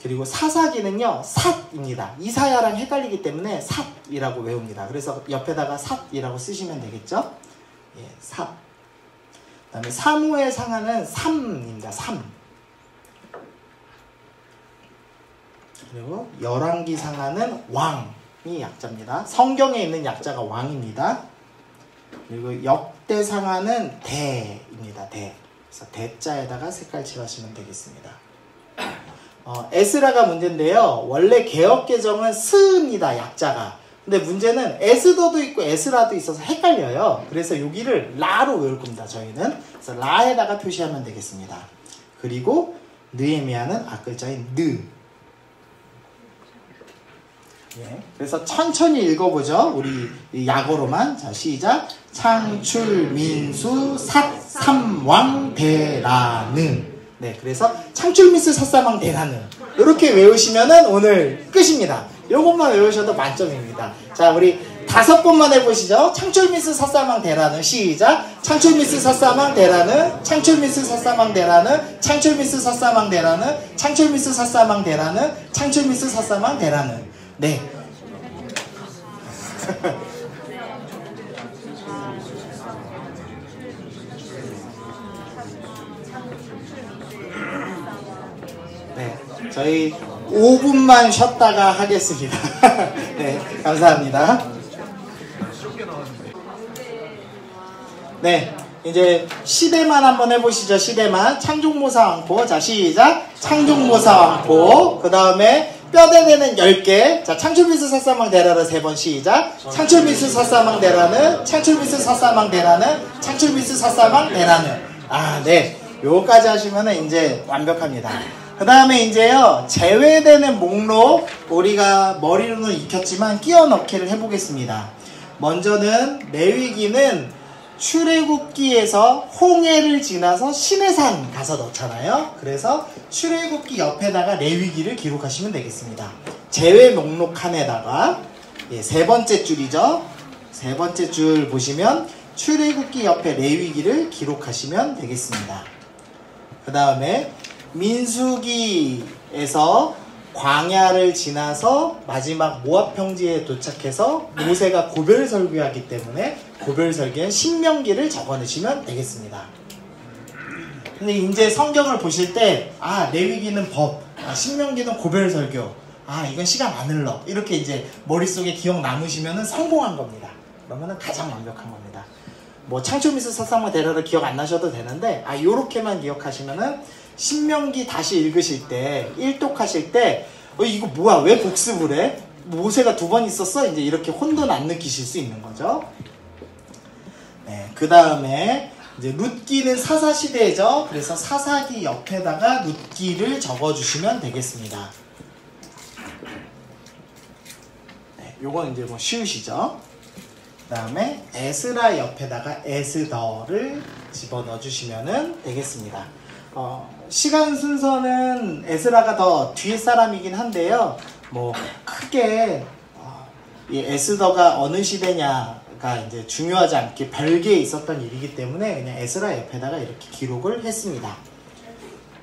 그리고 사사기는요, 삿입니다. 이사야랑 헷갈리기 때문에 삿이라고 외웁니다. 그래서 옆에다가 삿이라고 쓰시면 되겠죠? 예, 삿. 그 다음에 사무엘 상하는 삼입니다. 삼. 그리고 열왕기 상하는 왕이 약자입니다. 성경에 있는 약자가 왕입니다. 그리고 역대 상하는 대입니다. 대. 그래서 대자에다가 색깔 칠하시면 되겠습니다. 에스라가 문제인데요. 원래 개역개정은 스입니다. 약자가. 근데 문제는 에스더도 있고 에스라도 있어서 헷갈려요. 그래서 여기를 라로 외울 겁니다. 저희는. 그래서 라에다가 표시하면 되겠습니다. 그리고 느헤미야는 앞글자인 느. 예. 그래서 천천히 읽어보죠. 우리 약어로만. 자, 시작. 창출, 민수, 삿, 삼왕, 대라는. 네, 그래서 창출, 민수, 삿, 삼왕, 대라는. 이렇게 외우시면은 오늘 끝입니다. 요것만 외우셔도 만점입니다. 자, 우리 5번만 해보시죠. 창출, 민수, 삿, 삼왕, 대라는. 시작. 창출, 민수, 삿, 삼왕, 대라는. 창출, 민수, 삿, 삼왕, 대라는. 창출, 민수, 삿, 삼왕, 대라는. 창출, 민수, 삿, 삼왕, 대라는. 창출, 민수, 삿, 삼왕, 대라는. 네. 네, 저희 5분만 쉬었다가 하겠습니다. 네, 감사합니다. 네, 이제 시대만 한번 해보시죠. 시대만. 창종모사 왕포. 자, 시작. 창종모사 왕포. 그 다음에 뼈대대는 10개. 자, 창출미스 삿사망 대라를 3번 시작. 창출미스 삿사망 대라는, 창출미스 삿사망 대라는, 창출미스 삿사망 대라는. 아, 네. 요거까지 하시면은 이제 완벽합니다. 그 다음에 이제요, 제외되는 목록, 우리가 머리로는 익혔지만 끼워 넣기를 해보겠습니다. 먼저는 레위기는 출애굽기에서 홍해를 지나서 시내산 가서 넣잖아요. 그래서 출애굽기 옆에다가 레위기를 기록하시면 되겠습니다. 제외 목록 칸에다가 세 번째 줄이죠. 세 번째 줄 보시면 출애굽기 옆에 레위기를 기록하시면 되겠습니다. 그 다음에 민수기에서 광야를 지나서 마지막 모압 평지에 도착해서 모세가 고별 설교하기 때문에 고별 설교엔 신명기를 적어내시면 되겠습니다. 근데 이제 성경을 보실 때, 아, 레위기는 법, 아, 신명기는 고별 설교, 아, 이건 시간 안 흘러. 이렇게 이제 머릿속에 기억 남으시면은 성공한 겁니다. 그러면은 가장 완벽한 겁니다. 뭐, 창초미스 사상마 대라를 기억 안 나셔도 되는데, 아, 요렇게만 기억하시면은 신명기 다시 읽으실 때, 일독하실 때, 이거 뭐야? 왜 복습을 해? 모세가 2번 있었어? 이제 이렇게 혼돈 안 느끼실 수 있는 거죠. 네, 그 다음에 이제 룻기는 사사시대죠. 그래서 사사기 옆에다가 룻기를 적어주시면 되겠습니다. 네, 요건 이제 뭐 쉬우시죠. 그 다음에 에스라 옆에다가 에스더를 집어넣어 주시면 되겠습니다. 시간 순서는 에스라가 더 뒤에 사람이긴 한데요. 뭐 크게 이 에스더가 어느 시대냐가 이제 중요하지 않게 별개에 있었던 일이기 때문에 그냥 에스라 옆에다가 이렇게 기록을 했습니다.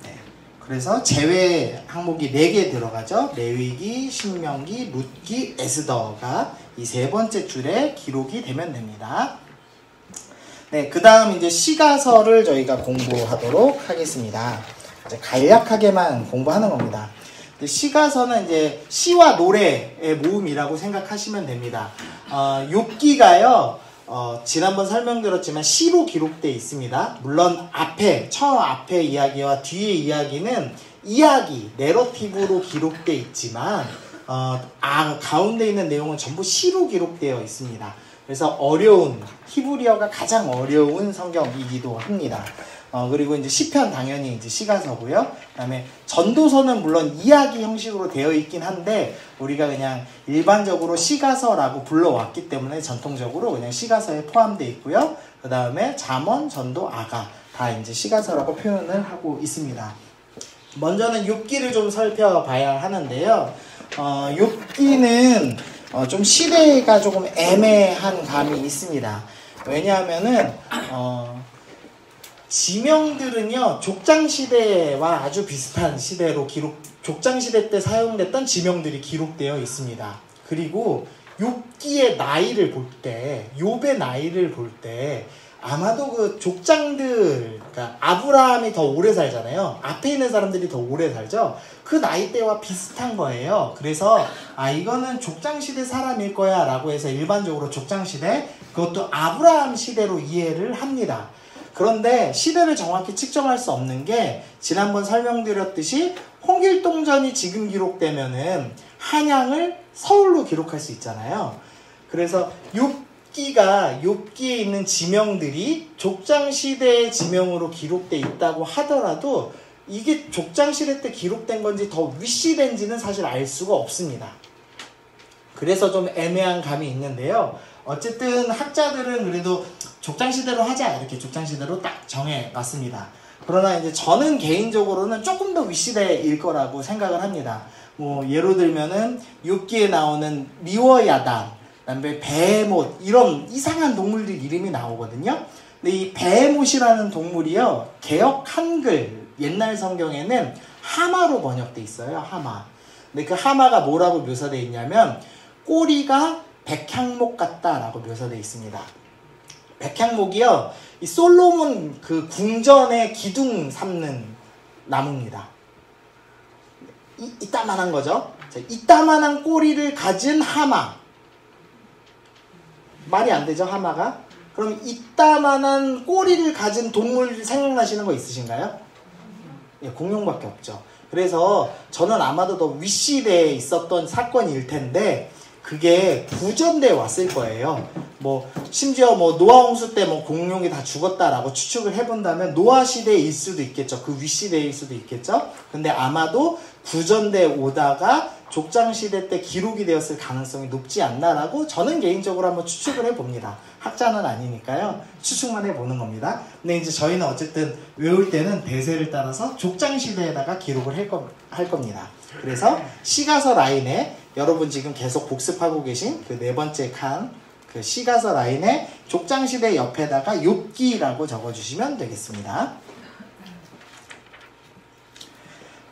네. 그래서 제외 항목이 4개 들어가죠. 레위기, 신명기, 룻기, 에스더가 이 3번째 줄에 기록이 되면 됩니다. 네, 그 다음 이제 시가서를 저희가 공부하도록 하겠습니다. 이제 간략하게만 공부하는 겁니다. 시가서는 이제 시와 노래의 모음이라고 생각하시면 됩니다. 욥기가요, 지난번 설명드렸지만 시로 기록되어 있습니다. 물론 처음 앞에 이야기와 뒤의 이야기는 이야기, 내러티브로 기록되어 있지만, 가운데 있는 내용은 전부 시로 기록되어 있습니다. 그래서 어려운, 히브리어가 가장 어려운 성경이기도 합니다. 그리고 이제 시편 당연히 이제 시가서고요. 그다음에 전도서는 물론 이야기 형식으로 되어 있긴 한데 우리가 그냥 일반적으로 시가서라고 불러왔기 때문에 전통적으로 그냥 시가서에 포함되어 있고요. 그다음에 잠언, 전도, 아가 다 이제 시가서라고 표현을 하고 있습니다. 먼저는 욥기를 좀 살펴봐야 하는데요. 욥기는 좀 시대가 조금 애매한 감이 있습니다. 왜냐하면은 지명들은요, 족장시대와 아주 비슷한 시대로 족장시대 때 사용됐던 지명들이 기록되어 있습니다. 그리고 욥기의 나이를 볼 때, 욥의 나이를 볼 때, 아마도 그 족장들, 그러니까 아브라함이 더 오래 살잖아요. 앞에 있는 사람들이 더 오래 살죠. 그 나이대와 비슷한 거예요. 그래서 이거는 족장시대 사람일 거야 라고 해서 일반적으로 족장시대, 그것도 아브라함 시대로 이해를 합니다. 그런데 시대를 정확히 측정할 수 없는 게 지난번 설명드렸듯이 홍길동전이 지금 기록되면은 한양을 서울로 기록할 수 있잖아요. 그래서 욥기에 있는 지명들이 족장시대의 지명으로 기록돼 있다고 하더라도 이게 족장시대 때 기록된 건지 더 윗시대인지는 사실 알 수가 없습니다. 그래서 좀 애매한 감이 있는데요. 어쨌든 학자들은 그래도 족장시대로 하자 이렇게 족장시대로 딱 정해놨습니다. 그러나 이제 저는 개인적으로는 조금 더 윗시대일 거라고 생각을 합니다. 뭐 예로 들면은 욥기에 나오는 미워야단, 그다음에 베헤못 이런 이상한 동물들 이름이 나오거든요. 근데 이 베헤못이라는 동물이요, 개역 한글 옛날 성경에는 하마로 번역돼 있어요. 하마. 근데 그 하마가 뭐라고 묘사되어 있냐면 꼬리가 백향목 같다라고 묘사되어 있습니다. 백향목이요, 이 솔로몬 그 궁전의 기둥 삼는 나무입니다. 이따만한 거죠. 이따만한 꼬리를 가진 하마. 말이 안 되죠, 하마가? 그럼 이따만한 꼬리를 가진 동물 생각나시는 거 있으신가요? 예, 공룡밖에 없죠. 그래서 저는 아마도 더 윗시대에 있었던 사건일 텐데 그게 구전대에 왔을 거예요. 심지어 노아 홍수 때 공룡이 다 죽었다라고 추측을 해본다면 노아 시대일 수도 있겠죠. 그 윗시대일 수도 있겠죠. 근데 아마도 구전대에 오다가 족장시대 때 기록이 되었을 가능성이 높지 않나라고 저는 개인적으로 한번 추측을 해봅니다. 학자는 아니니까요. 추측만 해보는 겁니다. 근데 이제 저희는 어쨌든 외울 때는 대세를 따라서 족장시대에다가 기록을 할 겁니다. 그래서 시가서 라인에 여러분 지금 계속 복습하고 계신 그 4번째 칸, 그 시가서 라인에 족장시대 옆에다가 욥기라고 적어주시면 되겠습니다.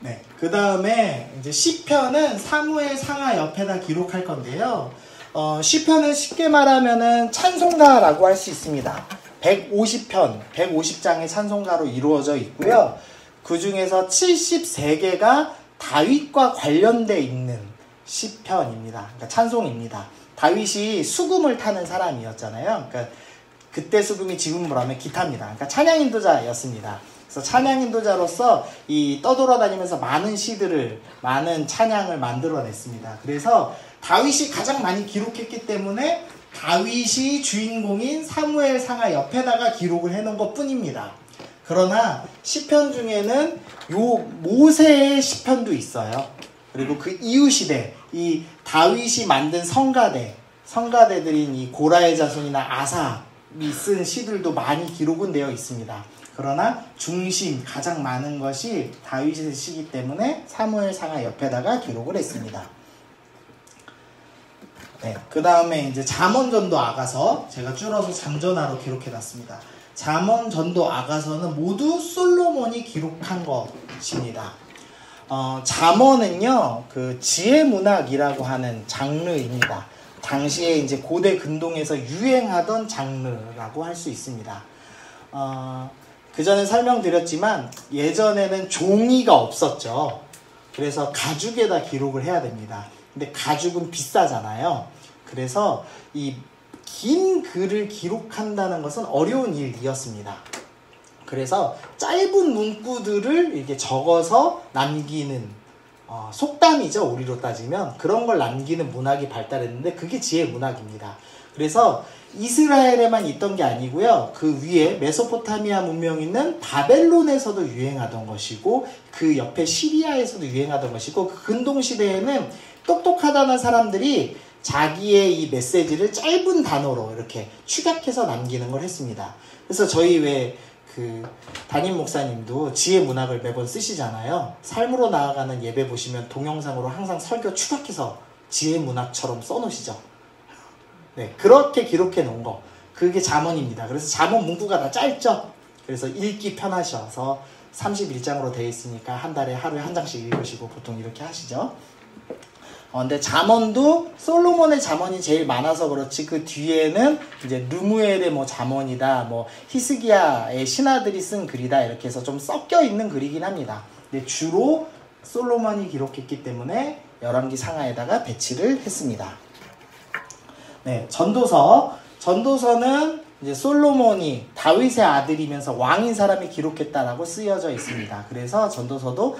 네, 그 다음에 이제 시편은 사무엘 상하 옆에다 기록할 건데요. 시편은 쉽게 말하면은 찬송가라고 할 수 있습니다. 150편, 150장의 찬송가로 이루어져 있고요. 그 중에서 73개가 다윗과 관련돼 있는 시편입니다. 그러니까 찬송입니다. 다윗이 수금을 타는 사람이었잖아요. 그러니까 그때 수금이 지금 뭐라면 기타입니다. 그러니까 찬양 인도자였습니다. 그래서 찬양 인도자로서 이 떠돌아다니면서 많은 시들을, 많은 찬양을 만들어냈습니다. 그래서 다윗이 가장 많이 기록했기 때문에 다윗이 주인공인 사무엘 상하 옆에다가 기록을 해놓은 것 뿐입니다. 그러나 시편 중에는 요 모세의 시편도 있어요. 그리고 그 이후 시대, 이 다윗이 만든 성가대들인 이 고라의 자손이나 아삽이 쓴 시들도 많이 기록은 되어 있습니다. 그러나 가장 많은 것이 다윗의 시기 때문에 사무엘 상하 옆에다가 기록을 했습니다. 네, 그 다음에 이제 잠언전도 아가서, 제가 줄여서 잠전하로 기록해놨습니다. 잠언전도 아가서는 모두 솔로몬이 기록한 것입니다. 잠언은요, 그 지혜문학이라고 하는 장르입니다. 당시에 이제 고대 근동에서 유행하던 장르라고 할 수 있습니다. 그 전에 설명드렸지만 예전에는 종이가 없었죠. 그래서 가죽에다 기록을 해야 됩니다. 근데 가죽은 비싸잖아요. 그래서 이 긴 글을 기록한다는 것은 어려운 일이었습니다. 그래서 짧은 문구들을 이렇게 적어서 남기는 속담이죠. 우리로 따지면 그런 걸 남기는 문학이 발달했는데 그게 지혜 문학입니다. 그래서 이스라엘에만 있던 게 아니고요. 그 위에 메소포타미아 문명이 있는 바벨론에서도 유행하던 것이고 그 옆에 시리아에서도 유행하던 것이고 그 근동시대에는 똑똑하다는 사람들이 자기의 이 메시지를 짧은 단어로 이렇게 축약해서 남기는 걸 했습니다. 그래서 저희 왜 그 담임 목사님도 지혜 문학을 매번 쓰시잖아요. 삶으로 나아가는 예배 보시면 동영상으로 항상 설교 축약해서 지혜 문학처럼 써놓으시죠. 네, 그렇게 기록해 놓은 거. 그게 잠언입니다. 그래서 잠언 문구가 다 짧죠. 그래서 읽기 편하셔서 31장으로 되어 있으니까 한 달에 하루에 한 장씩 읽으시고 보통 이렇게 하시죠. 근데 잠언도 솔로몬의 잠언이 제일 많아서 그렇지 그 뒤에는 이제 르무엘의 뭐 잠언이다, 뭐 히스기야의 신하들이 쓴 글이다 이렇게 해서 좀 섞여 있는 글이긴 합니다. 근데 주로 솔로몬이 기록했기 때문에 열왕기 상하에다가 배치를 했습니다. 네, 전도서는 이제 솔로몬이 다윗의 아들이면서 왕인 사람이 기록했다라고 쓰여져 있습니다. 그래서 전도서도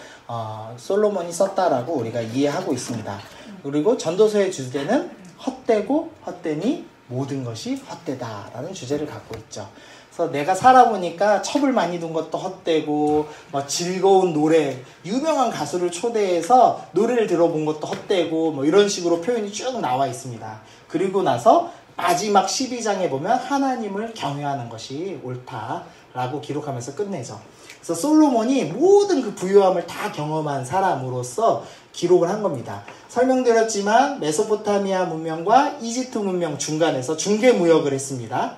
솔로몬이 썼다라고 우리가 이해하고 있습니다. 그리고 전도서의 주제는 헛되고 헛되니 모든 것이 헛되다라는 주제를 갖고 있죠. 그래서 내가 살아보니까 첩을 많이 둔 것도 헛되고 뭐 즐거운 노래, 유명한 가수를 초대해서 노래를 들어본 것도 헛되고 뭐 이런 식으로 표현이 쭉 나와 있습니다. 그리고 나서 마지막 12장에 보면 하나님을 경외하는 것이 옳다라고 기록하면서 끝내죠. 그래서 솔로몬이 모든 그 부유함을 다 경험한 사람으로서 기록을 한 겁니다. 설명드렸지만 메소포타미아 문명과 이집트 문명 중간에서 중개무역을 했습니다.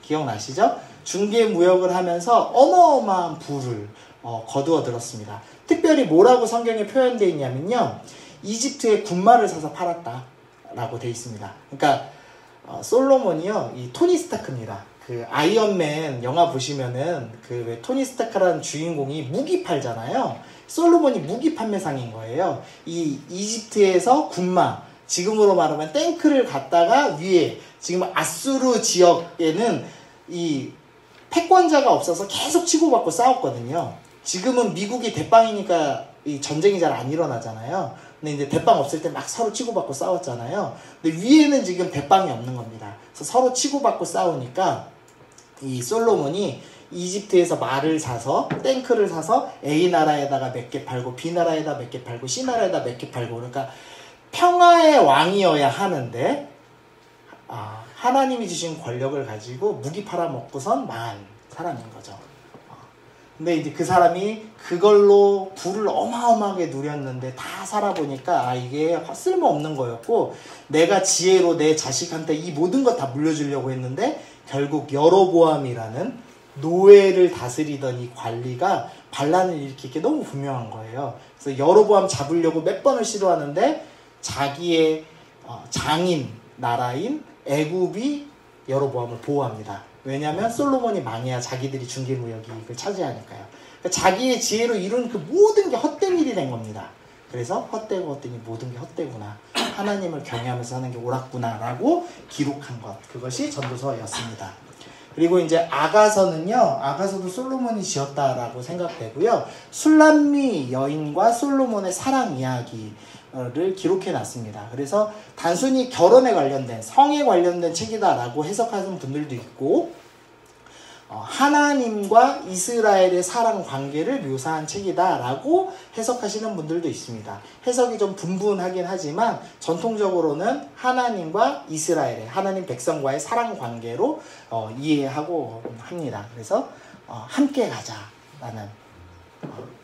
기억나시죠? 중개무역을 하면서 어마어마한 부를 거두어 들었습니다. 특별히 뭐라고 성경에 표현되어 있냐면요. 이집트에 군마를 사서 팔았다라고 되어 있습니다. 그러니까 솔로몬이요, 이 토니 스타크입니다. 그 아이언맨 영화 보시면은 그 왜 토니 스타크라는 주인공이 무기 팔잖아요. 솔로몬이 무기 판매상인 거예요. 이 이집트에서 군마, 지금으로 말하면 탱크를 갖다가 위에 지금 아수르 지역에는 이 패권자가 없어서 계속 치고받고 싸웠거든요. 지금은 미국이 대빵이니까 이 전쟁이 잘 안 일어나잖아요. 근데 이제 대빵 없을 때 막 서로 치고받고 싸웠잖아요. 근데 위에는 지금 대빵이 없는 겁니다. 그래서 서로 치고받고 싸우니까 이 솔로몬이 이집트에서 말을 사서 탱크를 사서 A 나라에다가 몇 개 팔고 B 나라에다 몇 개 팔고 C 나라에다 몇 개 팔고 그러니까 평화의 왕이어야 하는데 하나님이 주신 권력을 가지고 무기 팔아먹고선 망한 사람인 거죠. 근데 이제 그 사람이 그걸로 부를 어마어마하게 누렸는데 다 살아보니까 이게 쓸모없는 거였고 내가 지혜로 내 자식한테 이 모든 거 다 물려주려고 했는데 결국 여로보암이라는 노예를 다스리던 이 관리가 반란을 일으키기 너무 분명한 거예요. 그래서 여로보암 잡으려고 몇 번을 시도하는데 자기의 장인 나라인 애굽이 여로보암을 보호합니다. 왜냐하면 솔로몬이 망해야 자기들이 중개무역 이익을 차지하니까요. 그러니까 자기의 지혜로 이룬 그 모든 게 헛된 일이 된 겁니다. 그래서 헛되고 헛되니 모든 게 헛되구나. 하나님을 경외하면서 하는 게 옳았구나 라고 기록한 것. 그것이 전도서였습니다. 그리고 이제 아가서는요. 아가서도 솔로몬이 지었다라고 생각되고요. 술람미 여인과 솔로몬의 사랑 이야기를 기록해 놨습니다. 그래서 단순히 결혼에 관련된 성에 관련된 책이다라고 해석하는 분들도 있고 하나님과 이스라엘의 사랑 관계를 묘사한 책이다라고 해석하시는 분들도 있습니다. 해석이 좀 분분하긴 하지만 전통적으로는 하나님과 이스라엘의 하나님 백성과의 사랑 관계로 이해하고 합니다. 그래서 함께 가자라는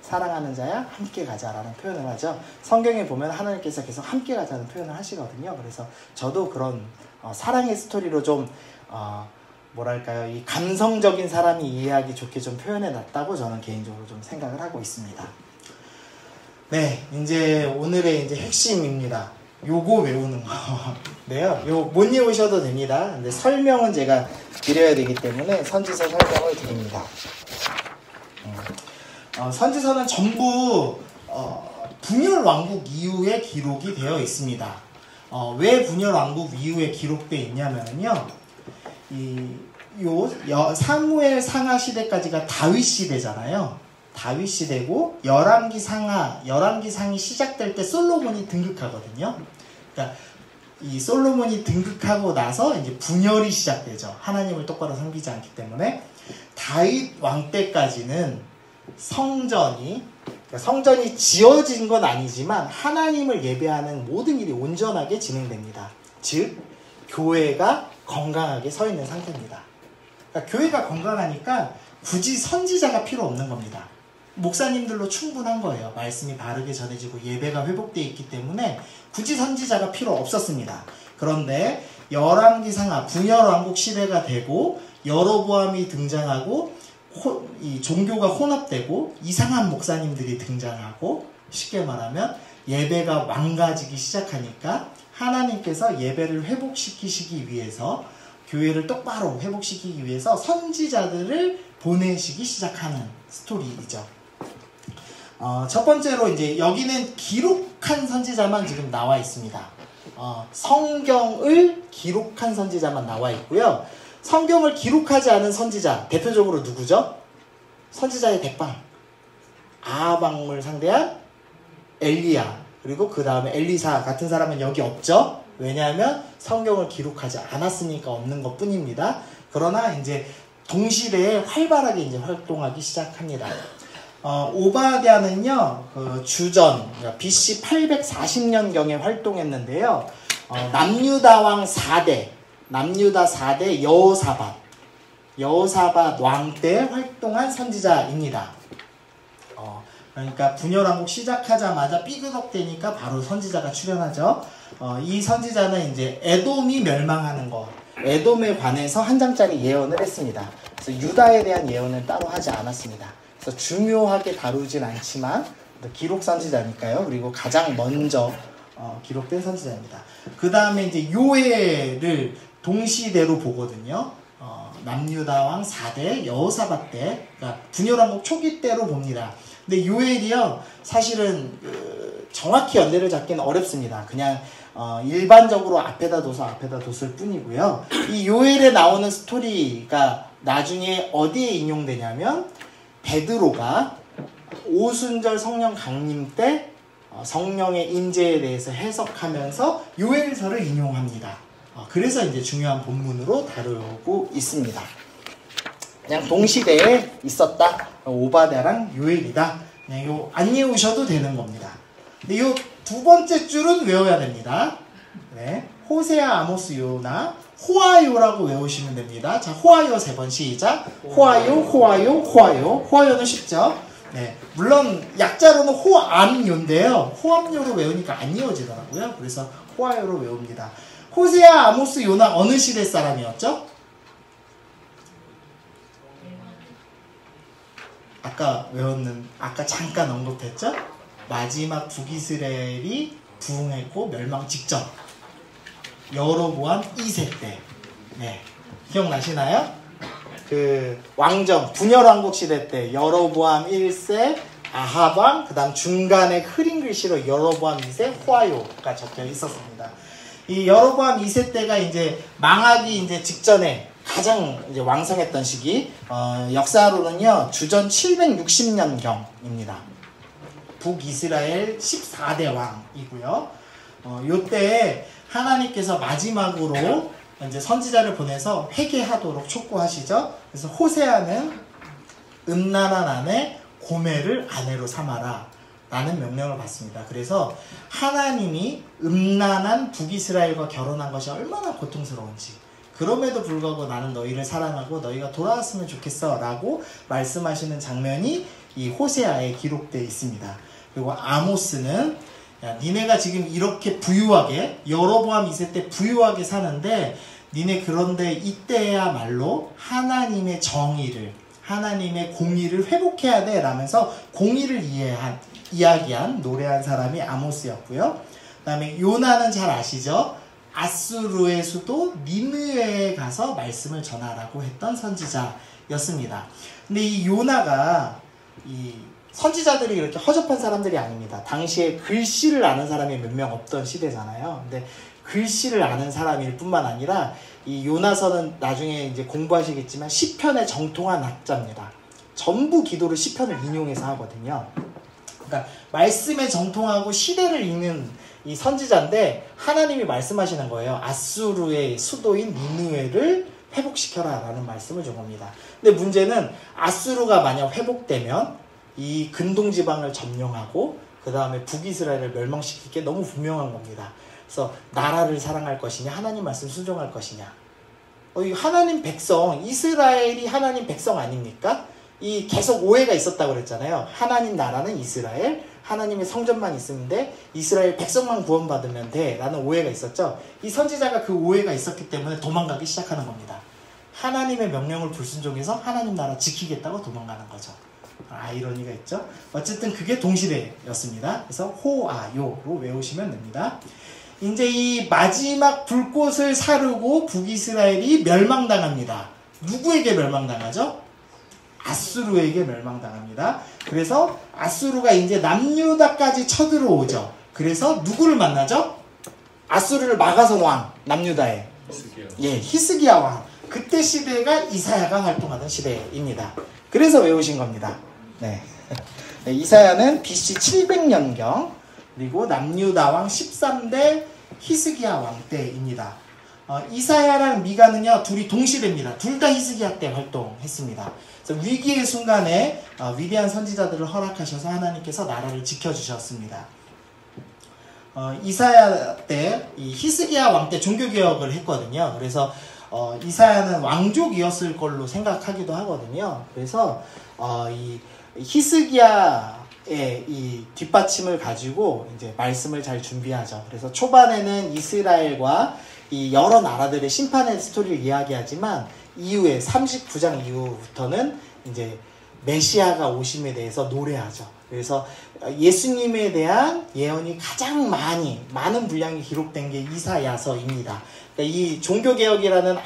사랑하는 자야 함께 가자라는 표현을 하죠. 성경에 보면 하나님께서 계속 함께 가자는 표현을 하시거든요. 그래서 저도 그런 사랑의 스토리로 좀 뭐랄까요, 이 감성적인 사람이 이해하기 좋게 좀 표현해 놨다고 저는 개인적으로 좀 생각을 하고 있습니다. 네, 이제 오늘의 이제 핵심입니다. 요거 외우는 거. 네요. 요 못 외우셔도 됩니다. 근데 설명은 제가 드려야 되기 때문에 선지서 설명을 드립니다. 선지서는 전부 분열 왕국 이후에 기록이 되어 있습니다. 왜 분열 왕국 이후에 기록되어 있냐면요, 사무엘 상하 시대까지가 다윗 시대잖아요. 다윗 시대고 열왕기상이 시작될 때 솔로몬이 등극하거든요. 그러니까 이 솔로몬이 등극하고 나서 이제 분열이 시작되죠. 하나님을 똑바로 섬기지 않기 때문에. 다윗 왕 때까지는 성전이 지어진 건 아니지만 하나님을 예배하는 모든 일이 온전하게 진행됩니다. 즉 교회가 건강하게 서 있는 상태입니다. 그러니까 교회가 건강하니까 굳이 선지자가 필요 없는 겁니다. 목사님들로 충분한 거예요. 말씀이 바르게 전해지고 예배가 회복되어 있기 때문에 굳이 선지자가 필요 없었습니다. 그런데 열왕기상하 분열왕국 시대가 되고 여로보암이 등장하고 이 종교가 혼합되고 이상한 목사님들이 등장하고, 쉽게 말하면 예배가 망가지기 시작하니까 하나님께서 예배를 회복시키시기 위해서, 교회를 똑바로 회복시키기 위해서 선지자들을 보내시기 시작하는 스토리이죠. 첫 번째로 이제 여기는 기록한 선지자만 지금 나와 있습니다. 성경을 기록한 선지자만 나와 있고요. 성경을 기록하지 않은 선지자, 대표적으로 누구죠? 선지자의 대빵, 아하방을 상대한 엘리야, 그리고 그 다음에 엘리사 같은 사람은 여기 없죠. 왜냐하면 성경을 기록하지 않았으니까 없는 것 뿐입니다. 그러나 이제 동시대에 활발하게 이제 활동하기 시작합니다. 오바댜는요, 주전, 그러니까 BC 840년경에 활동했는데요. 남유다 왕 4대, 남유다 4대 여호사밧 왕 때 활동한 선지자입니다. 그러니까 분열왕국 시작하자마자 삐그덕대니까 바로 선지자가 출연하죠. 이 선지자는 이제 에돔이 멸망하는 거, 에돔에 관해서 한 장짜리 예언을 했습니다. 그래서 유다에 대한 예언은 따로 하지 않았습니다. 그래서 중요하게 다루진 않지만 기록 선지자니까요. 그리고 가장 먼저 기록된 선지자입니다. 그 다음에 이제 요엘을 동시대로 보거든요. 남유다 왕 4대 여호사밧 때, 그러니까 분열왕국 초기 때로 봅니다. 근데 요엘이요, 사실은 정확히 연대를 잡기는 어렵습니다. 그냥 일반적으로 앞에다 뒀을 뿐이고요. 이 요엘에 나오는 스토리가 나중에 어디에 인용되냐면, 베드로가 오순절 성령 강림 때 성령의 임재에 대해서 해석하면서 요엘서를 인용합니다. 그래서 이제 중요한 본문으로 다루고 있습니다. 그냥 동시대에 있었다. 오바댜랑 요엘이다. 그냥 요 안 외우셔도 되는 겁니다. 근데 요 두 번째 줄은 외워야 됩니다. 네. 호세아, 아모스, 요나, 호아요라고 외우시면 됩니다. 자, 호아요 3번 시작. 호아요. 호아요는 쉽죠? 네. 물론 약자로는 호암요인데요. 호암요로 외우니까 안 이어지더라고요. 그래서 호아요로 외웁니다. 호세아, 아모스, 요나 어느 시대 사람이었죠? 아까 잠깐 언급했죠? 마지막 북이스라엘이 부흥했고 멸망 직전, 여로보암 2세 때. 네. 기억나시나요? 그 왕정 분열왕국 시대 때 여로보암 1세 아하방, 그 다음 중간에 흐린 글씨로 여로보암 2세 호아요가 적혀 있었습니다. 이 여로보암 2세 때가 이제 망하기 이제 직전에 가장 이제 왕성했던 시기, 역사로는요, 주전 760년경입니다. 북이스라엘 14대 왕이고요. 요때 하나님께서 마지막으로 이제 선지자를 보내서 회개하도록 촉구하시죠. 그래서 호세아는 음란한 아내 고멜을 아내로 삼아라 라는 명령을 받습니다. 그래서 하나님이 음란한 북이스라엘과 결혼한 것이 얼마나 고통스러운지, 그럼에도 불구하고 나는 너희를 사랑하고 너희가 돌아왔으면 좋겠어 라고 말씀하시는 장면이 이 호세아에 기록되어 있습니다. 그리고 아모스는 야, 니네가 지금 이렇게 부유하게 여로보암 2세 때 부유하게 사는데 니네 그런데 이때야말로 하나님의 정의를 하나님의 공의를 회복해야 돼 라면서 공의를 이야기한 노래한 사람이 아모스였고요. 그 다음에 요나는 잘 아시죠? 아수르의 수도 니느웨에 가서 말씀을 전하라고 했던 선지자였습니다. 근데 이 요나가 이 선지자들이 이렇게 허접한 사람들이 아닙니다. 당시에 글씨를 아는 사람이 몇 명 없던 시대잖아요. 근데 글씨를 아는 사람일 뿐만 아니라 이 요나서는 나중에 이제 공부하시겠지만 시편에 정통한 학자입니다. 전부 기도를 시편을 인용해서 하거든요. 그러니까 말씀에 정통하고 시대를 읽는 이 선지자인데 하나님이 말씀하시는 거예요. 아수르의 수도인 니느웨를 회복시켜라 라는 말씀을 준 겁니다. 근데 문제는 아수르가 만약 회복되면 이 근동지방을 점령하고 그 다음에 북이스라엘을 멸망시킬 게 너무 분명한 겁니다. 그래서 나라를 사랑할 것이냐 하나님 말씀 순종할 것이냐 이 하나님 백성 이스라엘이 하나님 백성 아닙니까? 이 계속 오해가 있었다고 그랬잖아요. 하나님 나라는 이스라엘 하나님의 성전만 있으면 이스라엘 백성만 구원받으면 돼 라는 오해가 있었죠. 이 선지자가 그 오해가 있었기 때문에 도망가기 시작하는 겁니다. 하나님의 명령을 불순종해서 하나님 나라 지키겠다고 도망가는 거죠. 아이러니가 있죠. 어쨌든 그게 동시대였습니다. 그래서 호아요로 외우시면 됩니다. 이제 이 마지막 불꽃을 사르고 북이스라엘이 멸망당합니다. 누구에게 멸망당하죠? 아수르에게 멸망당합니다. 그래서 아수르가 이제 남유다까지 쳐들어오죠. 그래서 누구를 만나죠? 아수르를 막아선 왕, 남유다에. 히스기야 왕. 그때 시대가 이사야가 활동하던 시대입니다. 그래서 외우신 겁니다. 네. 이사야는 BC 700년경 그리고 남유다 왕 13대 히스기야 왕 때입니다. 이사야랑 미가는요 둘이 동시대입니다. 둘 다 히스기야 때 활동했습니다. 그래서 위기의 순간에 위대한 선지자들을 허락하셔서 하나님께서 나라를 지켜주셨습니다. 이사야 때 이 히스기야 왕 때 종교개혁을 했거든요. 그래서 이사야는 왕족이었을 걸로 생각하기도 하거든요. 그래서 이 히스기야의 이 뒷받침을 가지고 이제 말씀을 잘 준비하죠. 그래서 초반에는 이스라엘과 이 여러 나라들의 심판의 스토리를 이야기하지만 이후에 39장 이후부터는 이제 메시아가 오심에 대해서 노래하죠. 그래서 예수님에 대한 예언이 가장 많은 분량이 기록된 게 이사야서입니다. 그러니까 이 종교개혁이라는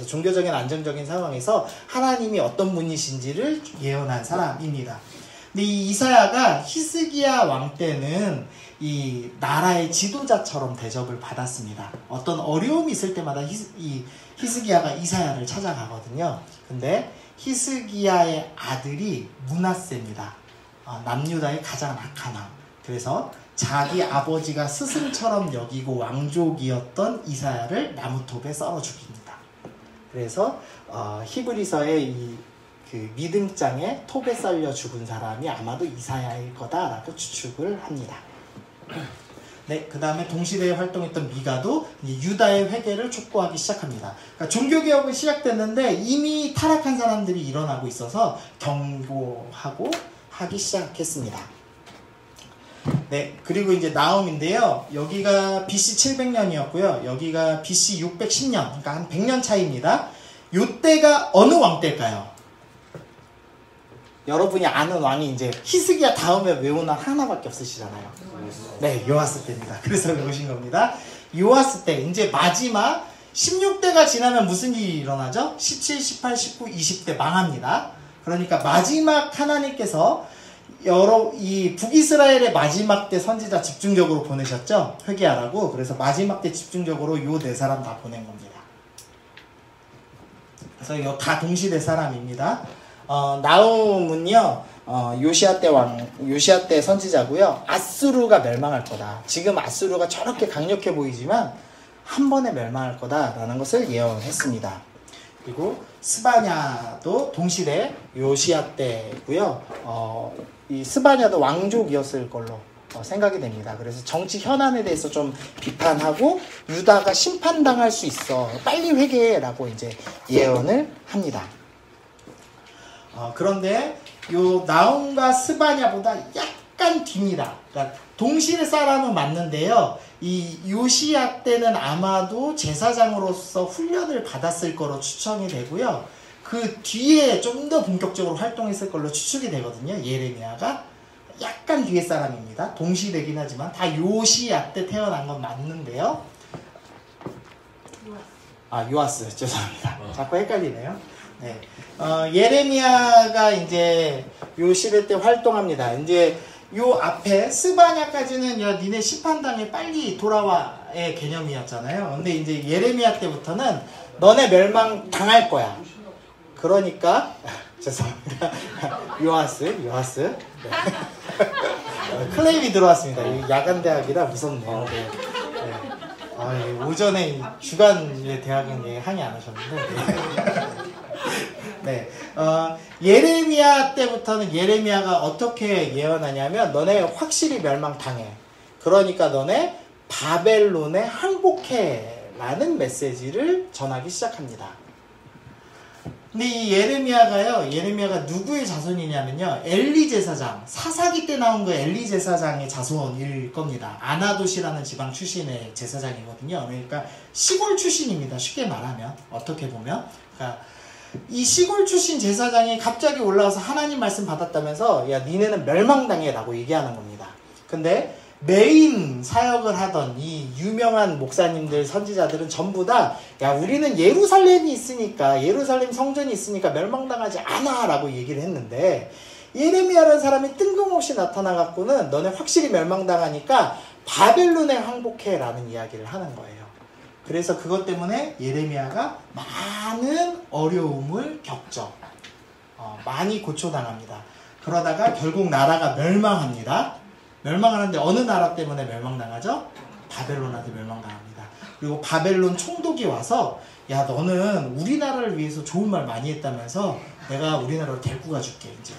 종교적인 안정적인 상황에서 하나님이 어떤 분이신지를 예언한 사람입니다. 근데 이 이사야가 히스기야 왕 때는 이 나라의 지도자처럼 대접을 받았습니다. 어떤 어려움이 있을 때마다 히스기야가 이사야를 찾아가거든요. 근데 히스기야의 아들이 므낫세입니다. 남유다의 가장 악한 왕. 그래서 자기 아버지가 스승처럼 여기고 왕족이었던 이사야를 나무톱에 썰어 죽입니다. 그래서 히브리서의 그 믿음장에 톱에 썰려 죽은 사람이 아마도 이사야일 거다라고 추측을 합니다. 네, 그 다음에 동시대에 활동했던 미가도 유다의 회개를 촉구하기 시작합니다. 그러니까 종교개혁은 시작됐는데 이미 타락한 사람들이 일어나고 있어서 경고하고 하기 시작했습니다. 네, 그리고 이제 나홈인데요. 여기가 BC 700년이었고요. 여기가 BC 610년, 그러니까 한 100년 차이입니다. 요때가 어느 왕 때일까요? 여러분이 아는 왕이 이제 히스기야 다음에 외우는 하나밖에 없으시잖아요. 네, 요아스 때입니다. 그래서 외우신 겁니다. 요아스 때 이제 마지막 16대가 지나면 무슨 일이 일어나죠? 17, 18, 19, 20대 망합니다. 그러니까 마지막 하나님께서 이 북이스라엘의 마지막 때 선지자 집중적으로 보내셨죠? 회개하라고. 그래서 마지막 때 집중적으로 요 네 사람 다 보낸 겁니다. 그래서 이거 다 동시대 사람입니다. 나홈은요, 요시야 때 선지자고요. 아수르가 멸망할 거다. 지금 아수르가 저렇게 강력해 보이지만 한 번에 멸망할 거다라는 것을 예언했습니다. 그리고 스바냐도 동시대 요시야 때고요. 이 스바냐도 왕족이었을 걸로 생각이 됩니다. 그래서 정치 현안에 대해서 좀 비판하고 유다가 심판당할 수 있어. 빨리 회개해라고 이제 예언을 합니다. 그런데 요 나움과 스바냐보다 약간 뒤입니다. 그러니까 동시대 사람은 맞는데요. 이 요시야 때는 아마도 제사장으로서 훈련을 받았을 거로 추정이 되고요. 그 뒤에 좀 더 본격적으로 활동했을 걸로 추측이 되거든요. 예레미야가 약간 뒤에 사람입니다. 동시대긴 하지만 다 요시야 때 태어난 건 맞는데요. 아, 요아스 죄송합니다. 자꾸 헷갈리네요. 네. 예레미야가 이제 요 시대 때 활동합니다. 이제 요 앞에 스바냐까지는 야 니네 심판당에 빨리 돌아와의 개념이었잖아요. 근데 이제 예레미야 때부터는 너네 멸망 당할 거야. 그러니까 죄송합니다. 요아스. 네. 클레임이 들어왔습니다. 야간 대학이라 무섭네요. 네. 네. 오전에 주간 대학은 항의 안 하셨는데. 네. 예레미야 때부터는 예레미야가 어떻게 예언하냐면 너네 확실히 멸망당해. 그러니까 너네 바벨론에 항복해 라는 메시지를 전하기 시작합니다. 근데 이 예레미야가 누구의 자손이냐면요. 엘리 제사장, 사사기 때 나온 그 엘리 제사장의 자손일 겁니다. 아나돗이라는 지방 출신의 제사장이거든요. 그러니까 시골 출신입니다. 쉽게 말하면. 어떻게 보면. 그러니까 이 시골 출신 제사장이 갑자기 올라와서 하나님 말씀 받았다면서 야 니네는 멸망당해 라고 얘기하는 겁니다. 근데 메인 사역을 하던 이 유명한 목사님들 선지자들은 전부 다 야 우리는 예루살렘이 있으니까 예루살렘 성전이 있으니까 멸망당하지 않아 라고 얘기를 했는데 예레미야라는 사람이 뜬금없이 나타나갖고는 너네 확실히 멸망당하니까 바벨론에 항복해 라는 이야기를 하는 거예요. 그래서 그것 때문에 예레미야가 많은 어려움을 겪죠. 많이 고초당합니다. 그러다가 결국 나라가 멸망합니다. 멸망하는데 어느 나라 때문에 멸망당하죠? 바벨론한테 멸망당합니다. 그리고 바벨론 총독이 와서 야 너는 우리나라를 위해서 좋은 말 많이 했다면서 내가 우리나라로 데리고 가줄게 이제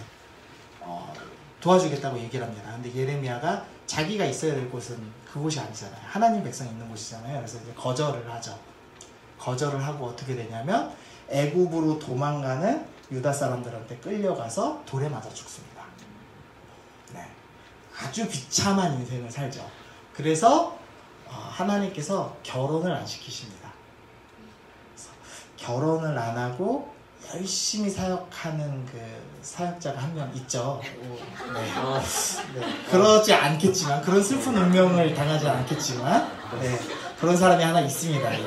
도와주겠다고 얘기를 합니다. 근데 예레미야가 자기가 있어야 될 곳은 그곳이 아니잖아요. 하나님 백성 있는 곳이잖아요. 그래서 이제 거절을 하죠. 거절을 하고 어떻게 되냐면 애굽으로 도망가는 유다 사람들한테 끌려가서 돌에 맞아 죽습니다. 네. 아주 비참한 인생을 살죠. 그래서 하나님께서 결혼을 안 시키십니다. 그래서 결혼을 안 하고 열심히 사역하는 그 사역자가 한 명 있죠. 네. 네. 그러지 않겠지만 그런 슬픈 운명을 당하지 않겠지만 네. 그런 사람이 하나 있습니다. 네.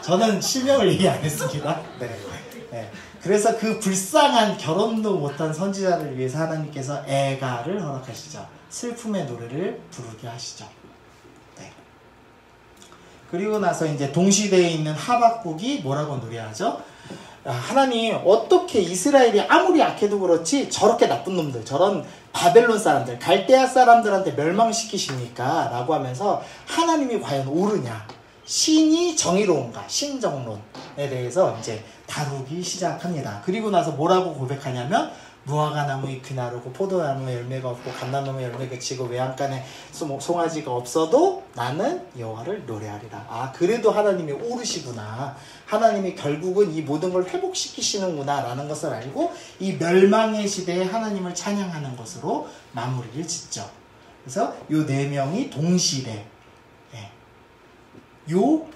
저는 실명을 얘기 안 했습니다. 네. 네. 그래서 그 불쌍한 결혼도 못한 선지자를 위해서 하나님께서 애가를 허락하시죠. 슬픔의 노래를 부르게 하시죠. 네. 그리고 나서 이제 동시대에 있는 하박국이 뭐라고 노래하죠? 하나님 어떻게 이스라엘이 아무리 약해도 그렇지 저렇게 나쁜 놈들 저런 바벨론 사람들 갈대아 사람들한테 멸망시키십니까? 라고 하면서 하나님이 과연 옳으냐 신이 정의로운가 신정론에 대해서 이제 다루기 시작합니다. 그리고 나서 뭐라고 고백하냐면 무화과 나무 잎이 나르고 포도나무 열매가 없고 감람나무 열매가 지고 외양간에 송아지가 없어도 나는 여호와를 노래하리라. 아 그래도 하나님이 옳으시구나. 하나님이 결국은 이 모든 걸 회복시키시는구나 라는 것을 알고 이 멸망의 시대에 하나님을 찬양하는 것으로 마무리를 짓죠. 그래서 요 네 명이 동시대 요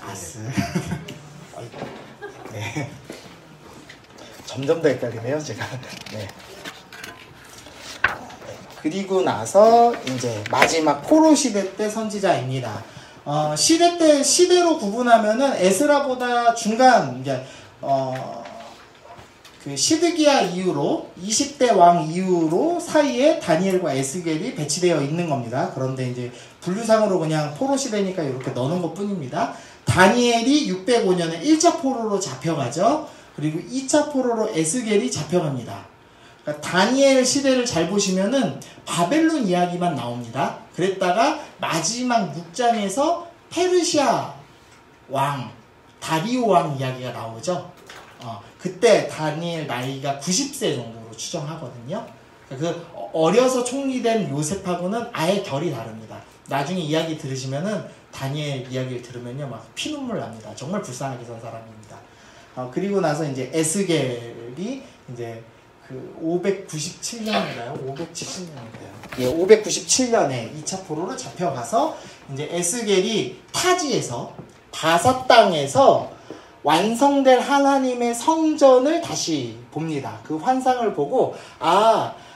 아스 네. 점점 더 헷갈리네요, 제가. 네. 그리고 나서 이제 마지막 포로 시대 때 선지자입니다. 시대로 구분하면은 에스라보다 중간 이제 그 시드기야 이후로 20대 왕 이후로 사이에 다니엘과 에스겔이 배치되어 있는 겁니다. 그런데 이제 분류상으로 그냥 포로 시대니까 이렇게 넣는 것뿐입니다. 다니엘이 605년에 1차 포로로 잡혀가죠. 그리고 2차 포로로 에스겔이 잡혀갑니다. 그러니까 다니엘 시대를 잘 보시면은 바벨론 이야기만 나옵니다. 그랬다가 마지막 6장에서 페르시아 왕, 다리오 왕 이야기가 나오죠. 그때 다니엘 나이가 90세 정도로 추정하거든요. 그 어려서 총리된 요셉하고는 아예 결이 다릅니다. 나중에 이야기 들으시면은 다니엘 이야기를 들으면요 막 피눈물 납니다. 정말 불쌍하게 산 사람입니다. 그리고 나서 이제 에스겔이 이제 그 597년인가요? 570년인가요? 예, 597년에 2차 포로로 잡혀가서 이제 에스겔이 타지에서 바사 땅에서 완성될 하나님의 성전을 다시 봅니다. 그 환상을 보고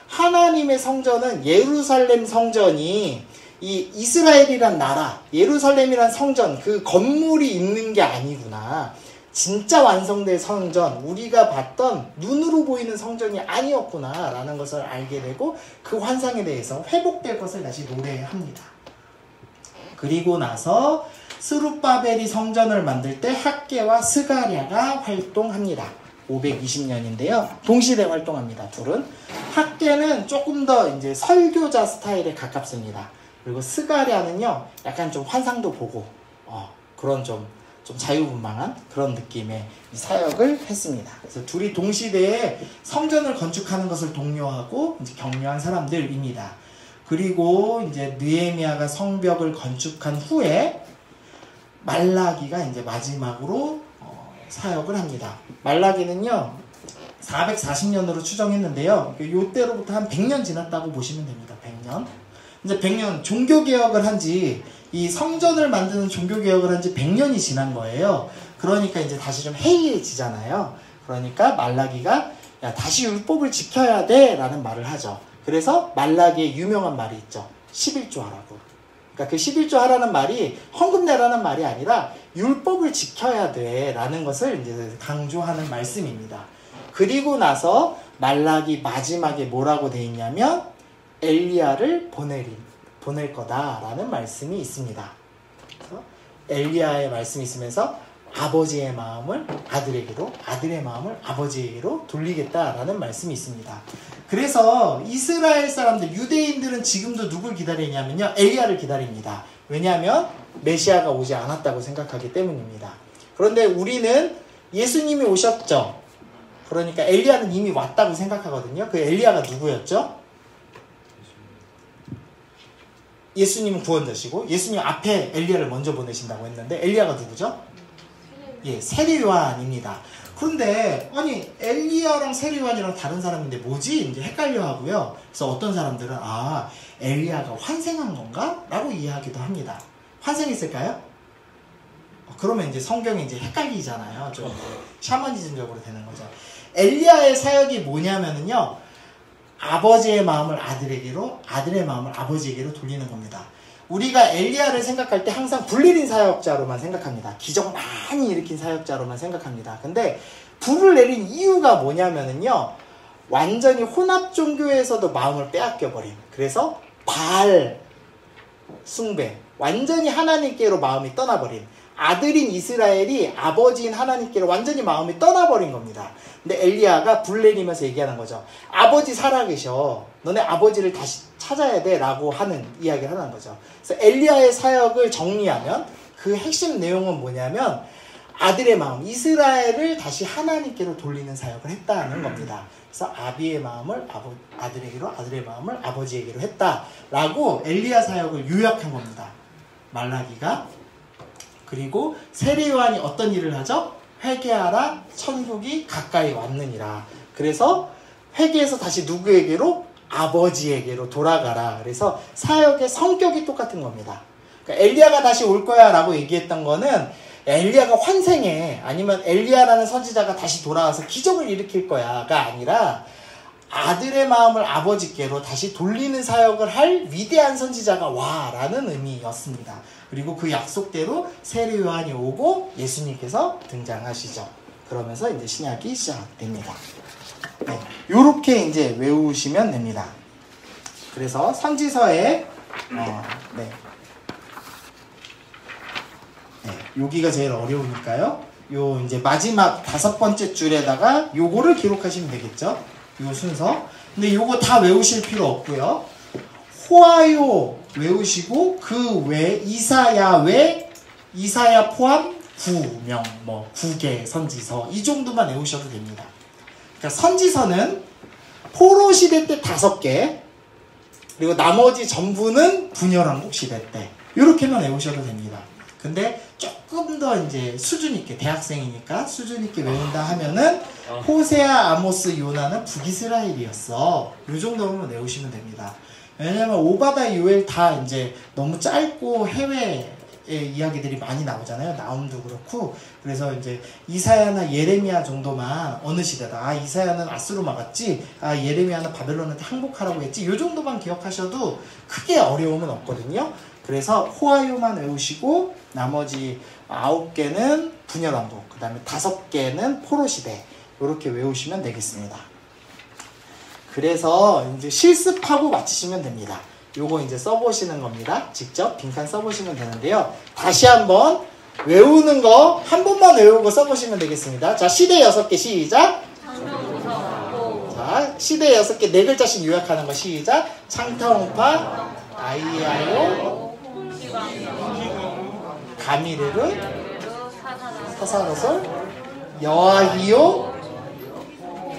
하나님의 성전은 예루살렘 성전이 이 이스라엘이란 나라, 예루살렘이란 성전, 그 건물이 있는 게 아니구나. 진짜 완성된 성전, 우리가 봤던 눈으로 보이는 성전이 아니었구나 라는 것을 알게 되고 그 환상에 대해서 회복될 것을 다시 노래합니다. 그리고 나서 스룹바벨이 성전을 만들 때 학개와 스가랴가 활동합니다. 520년인데요. 동시대 활동합니다. 둘은. 학개는 조금 더 이제 설교자 스타일에 가깝습니다. 그리고 스가랴는요, 약간 좀 환상도 보고, 그런 좀 자유분방한 그런 느낌의 사역을 했습니다. 그래서 둘이 동시대에 성전을 건축하는 것을 독려하고 이제 격려한 사람들입니다. 그리고 이제 느헤미야가 성벽을 건축한 후에 말라기가 이제 마지막으로 사역을 합니다. 말라기는요 440년으로 추정했는데요. 요때로부터 한 100년 지났다고 보시면 됩니다. 100년. 이제 100년 종교개혁을 한지 이 성전을 만드는 종교개혁을 한지 100년이 지난 거예요. 그러니까 이제 다시 좀 해이해지잖아요. 그러니까 말라기가 야, 다시 율법을 지켜야 돼 라는 말을 하죠. 그래서 말라기의 유명한 말이 있죠. 11조 하라고. 그러니까 그 11조 하라는 말이 헌금 내라는 말이 아니라 율법을 지켜야 돼 라는 것을 이제 강조하는 말씀입니다. 그리고 나서 말라기 마지막에 뭐라고 돼 있냐면 엘리야를 보낼 거다라는 말씀이 있습니다. 그래서 엘리야의 말씀이 있으면서 아버지의 마음을 아들에게로, 아들의 마음을 아버지에게로 돌리겠다라는 말씀이 있습니다. 그래서 이스라엘 사람들, 유대인들은 지금도 누굴 기다리냐면요, 엘리야를 기다립니다. 왜냐하면 메시아가 오지 않았다고 생각하기 때문입니다. 그런데 우리는 예수님이 오셨죠. 그러니까 엘리야는 이미 왔다고 생각하거든요. 그 엘리야가 누구였죠? 예수님은 구원자시고 예수님 앞에 엘리야를 먼저 보내신다고 했는데 엘리야가 누구죠? 예, 세례요한입니다. 그런데 아니 엘리야랑 세례요한이랑 다른 사람인데 뭐지? 이제 헷갈려 하고요. 그래서 어떤 사람들은 엘리야가 환생한 건가? 라고 이해하기도 합니다. 환생했을까요? 그러면 이제 성경이 이제 헷갈리잖아요. 좀 샤머니즘적으로 되는 거죠. 엘리야의 사역이 뭐냐면은요, 아버지의 마음을 아들에게로, 아들의 마음을 아버지에게로 돌리는 겁니다. 우리가 엘리야를 생각할 때 항상 불내린 사역자로만 생각합니다. 기적 많이 일으킨 사역자로만 생각합니다. 근데 불을 내린 이유가 뭐냐면은요, 완전히 혼합 종교에서도 마음을 빼앗겨버린, 그래서 바알 숭배, 완전히 하나님께로 마음이 떠나버린, 아들인 이스라엘이 아버지인 하나님께로 완전히 마음이 떠나버린 겁니다. 근데 엘리야가 불 내리면서 얘기하는 거죠. 아버지 살아계셔. 너네 아버지를 다시 찾아야 돼. 라고 하는 이야기를 하는 거죠. 그래서 엘리야의 사역을 정리하면 그 핵심 내용은 뭐냐면 아들의 마음, 이스라엘을 다시 하나님께로 돌리는 사역을 했다는 겁니다. 그래서 아비의 마음을 아들에게로, 아들의 마음을 아버지에게로 했다라고 엘리야 사역을 요약한 겁니다. 말라기가. 그리고 세례요한이 어떤 일을 하죠? 회개하라, 천국이 가까이 왔느니라. 그래서 회개해서 다시 누구에게로? 아버지에게로 돌아가라. 그래서 사역의 성격이 똑같은 겁니다. 그러니까 엘리야가 다시 올 거야 라고 얘기했던 거는 엘리야가 환생해, 아니면 엘리야라는 선지자가 다시 돌아와서 기적을 일으킬 거야가 아니라 아들의 마음을 아버지께로 다시 돌리는 사역을 할 위대한 선지자가 와 라는 의미였습니다. 그리고 그 약속대로 세례 요한이 오고 예수님께서 등장하시죠. 그러면서 이제 신약이 시작됩니다. 네, 요렇게 이제 외우시면 됩니다. 그래서 선지서에 여기가 제일 어려우니까요. 요 이제 마지막 5번째 줄에다가 요거를 기록하시면 되겠죠. 요 순서. 근데 요거 다 외우실 필요 없고요. 호아요 외우시고 그 외 이사야 포함 9명, 9개 선지서 이 정도만 외우셔도 됩니다. 그러니까 선지서는 포로 시대 때 5개, 그리고 나머지 전부는 분열왕국 시대 때 이렇게만 외우셔도 됩니다. 근데 조금 더 이제 수준 있게, 대학생이니까 수준 있게 외운다 하면은 호세아, 아모스, 요나는 북이스라엘이었어. 요 정도만 외우시면 됩니다. 왜냐면 오바다, 요엘 다 이제 너무 짧고 해외의 이야기들이 많이 나오잖아요. 나움도 그렇고. 그래서 이제 이사야나 예레미야 정도만 어느 시대다. 아, 이사야는 아수르 막았지. 아, 예레미야는 바벨론한테 항복하라고 했지. 요 정도만 기억하셔도 크게 어려움은 없거든요. 그래서 호아요만 외우시고 나머지 9개는 분열왕국, 그 다음에 5개는 포로시대 이렇게 외우시면 되겠습니다. 그래서 이제 실습하고 마치시면 됩니다. 요거 이제 써보시는 겁니다. 직접 빈칸 써보시면 되는데요. 다시 한번 외우는 거 한 번만 외우고 써보시면 되겠습니다. 자, 시대 6개 시작. 자, 시대 6개 4글자씩 요약하는 거 시작. 창타홍파, 아이아요, 가미르르, 사사로솔, 여아히요,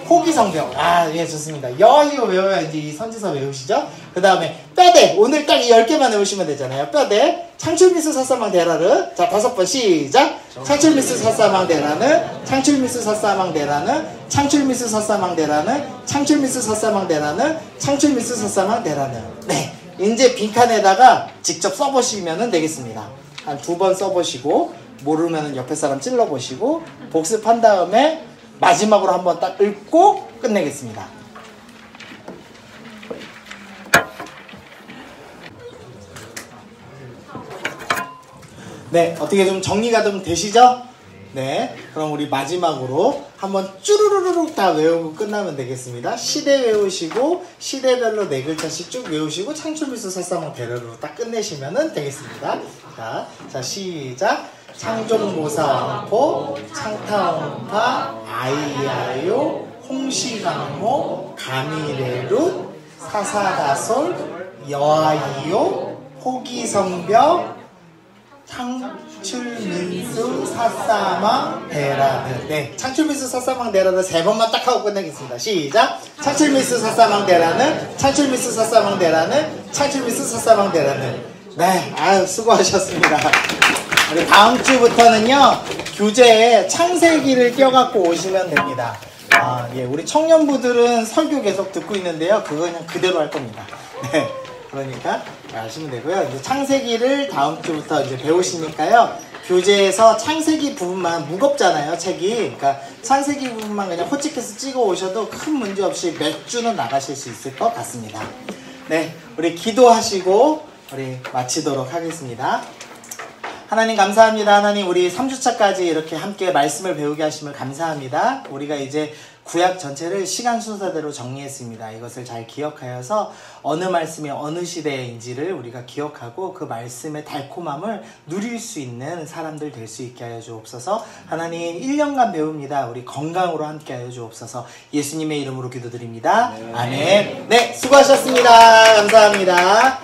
호기성병. 아, 예, 좋습니다. 여아히요 외워야 이제 이 선지서 외우시죠? 그 다음에 뼈대. 오늘 딱 이 10개만 외우시면 되잖아요. 뼈대. 창출미스 사사망 데라르. 자, 5번 시작. 창출미스 사사망 데라는, 창출미스 사사망 데라는, 창출미스 사사망 데라는, 창출미스 사사망 데라는, 창출미스 사사망 데라는. 네. 이제 빈칸에다가 직접 써보시면 되겠습니다. 한 2번 써보시고, 모르면 옆에 사람 찔러보시고, 복습한 다음에 마지막으로 한번 딱 읽고 끝내겠습니다. 네, 어떻게 좀 정리가 좀 되시죠? 네, 그럼 우리 마지막으로 한번 쭈루루룩 다 외우고 끝나면 되겠습니다. 시대 외우시고 시대별로 4글자씩 쭉 외우시고 창출미수 설사망 대략으로 딱 끝내시면 되겠습니다. 자, 시작. 창종모사 왕포, 창타원파, 아이야요, 홍시강모, 가미레룻, 사사다솔, 여아이요, 호기성벽, 창출민수 사사망 데라드. 네, 창출민수 사사망 데라드 3번만 딱 하고 끝내겠습니다. 시작. 창출민수 사사망 데라는, 창출민수 사사망 데라는, 창출민수 사사망 데라는. 네, 아유, 수고하셨습니다. 우리 다음 주부터는요, 교재에 창세기를 껴갖고 오시면 됩니다. 아, 예, 우리 청년부들은 설교 계속 듣고 있는데요, 그거 그냥 그대로 할 겁니다. 네. 그러니까 아시면 되고요. 이제 창세기를 다음 주부터 이제 배우시니까요. 교재에서 창세기 부분만 무겁잖아요, 책이. 그러니까 창세기 부분만 그냥 호치케스 찍어 오셔도 큰 문제 없이 몇 주는 나가실 수 있을 것 같습니다. 네, 우리 기도하시고 우리 마치도록 하겠습니다. 하나님 감사합니다. 하나님 우리 3주차까지 이렇게 함께 말씀을 배우게 하심을 감사합니다. 우리가 이제 구약 전체를 시간 순서대로 정리했습니다. 이것을 잘 기억하여서 어느 말씀이 어느 시대인지를 우리가 기억하고 그 말씀의 달콤함을 누릴 수 있는 사람들 될 수 있게 하여 주옵소서. 하나님 1년간 배웁니다. 우리 건강으로 함께 하여 주옵소서. 예수님의 이름으로 기도드립니다. 아멘. 네, 수고하셨습니다. 감사합니다.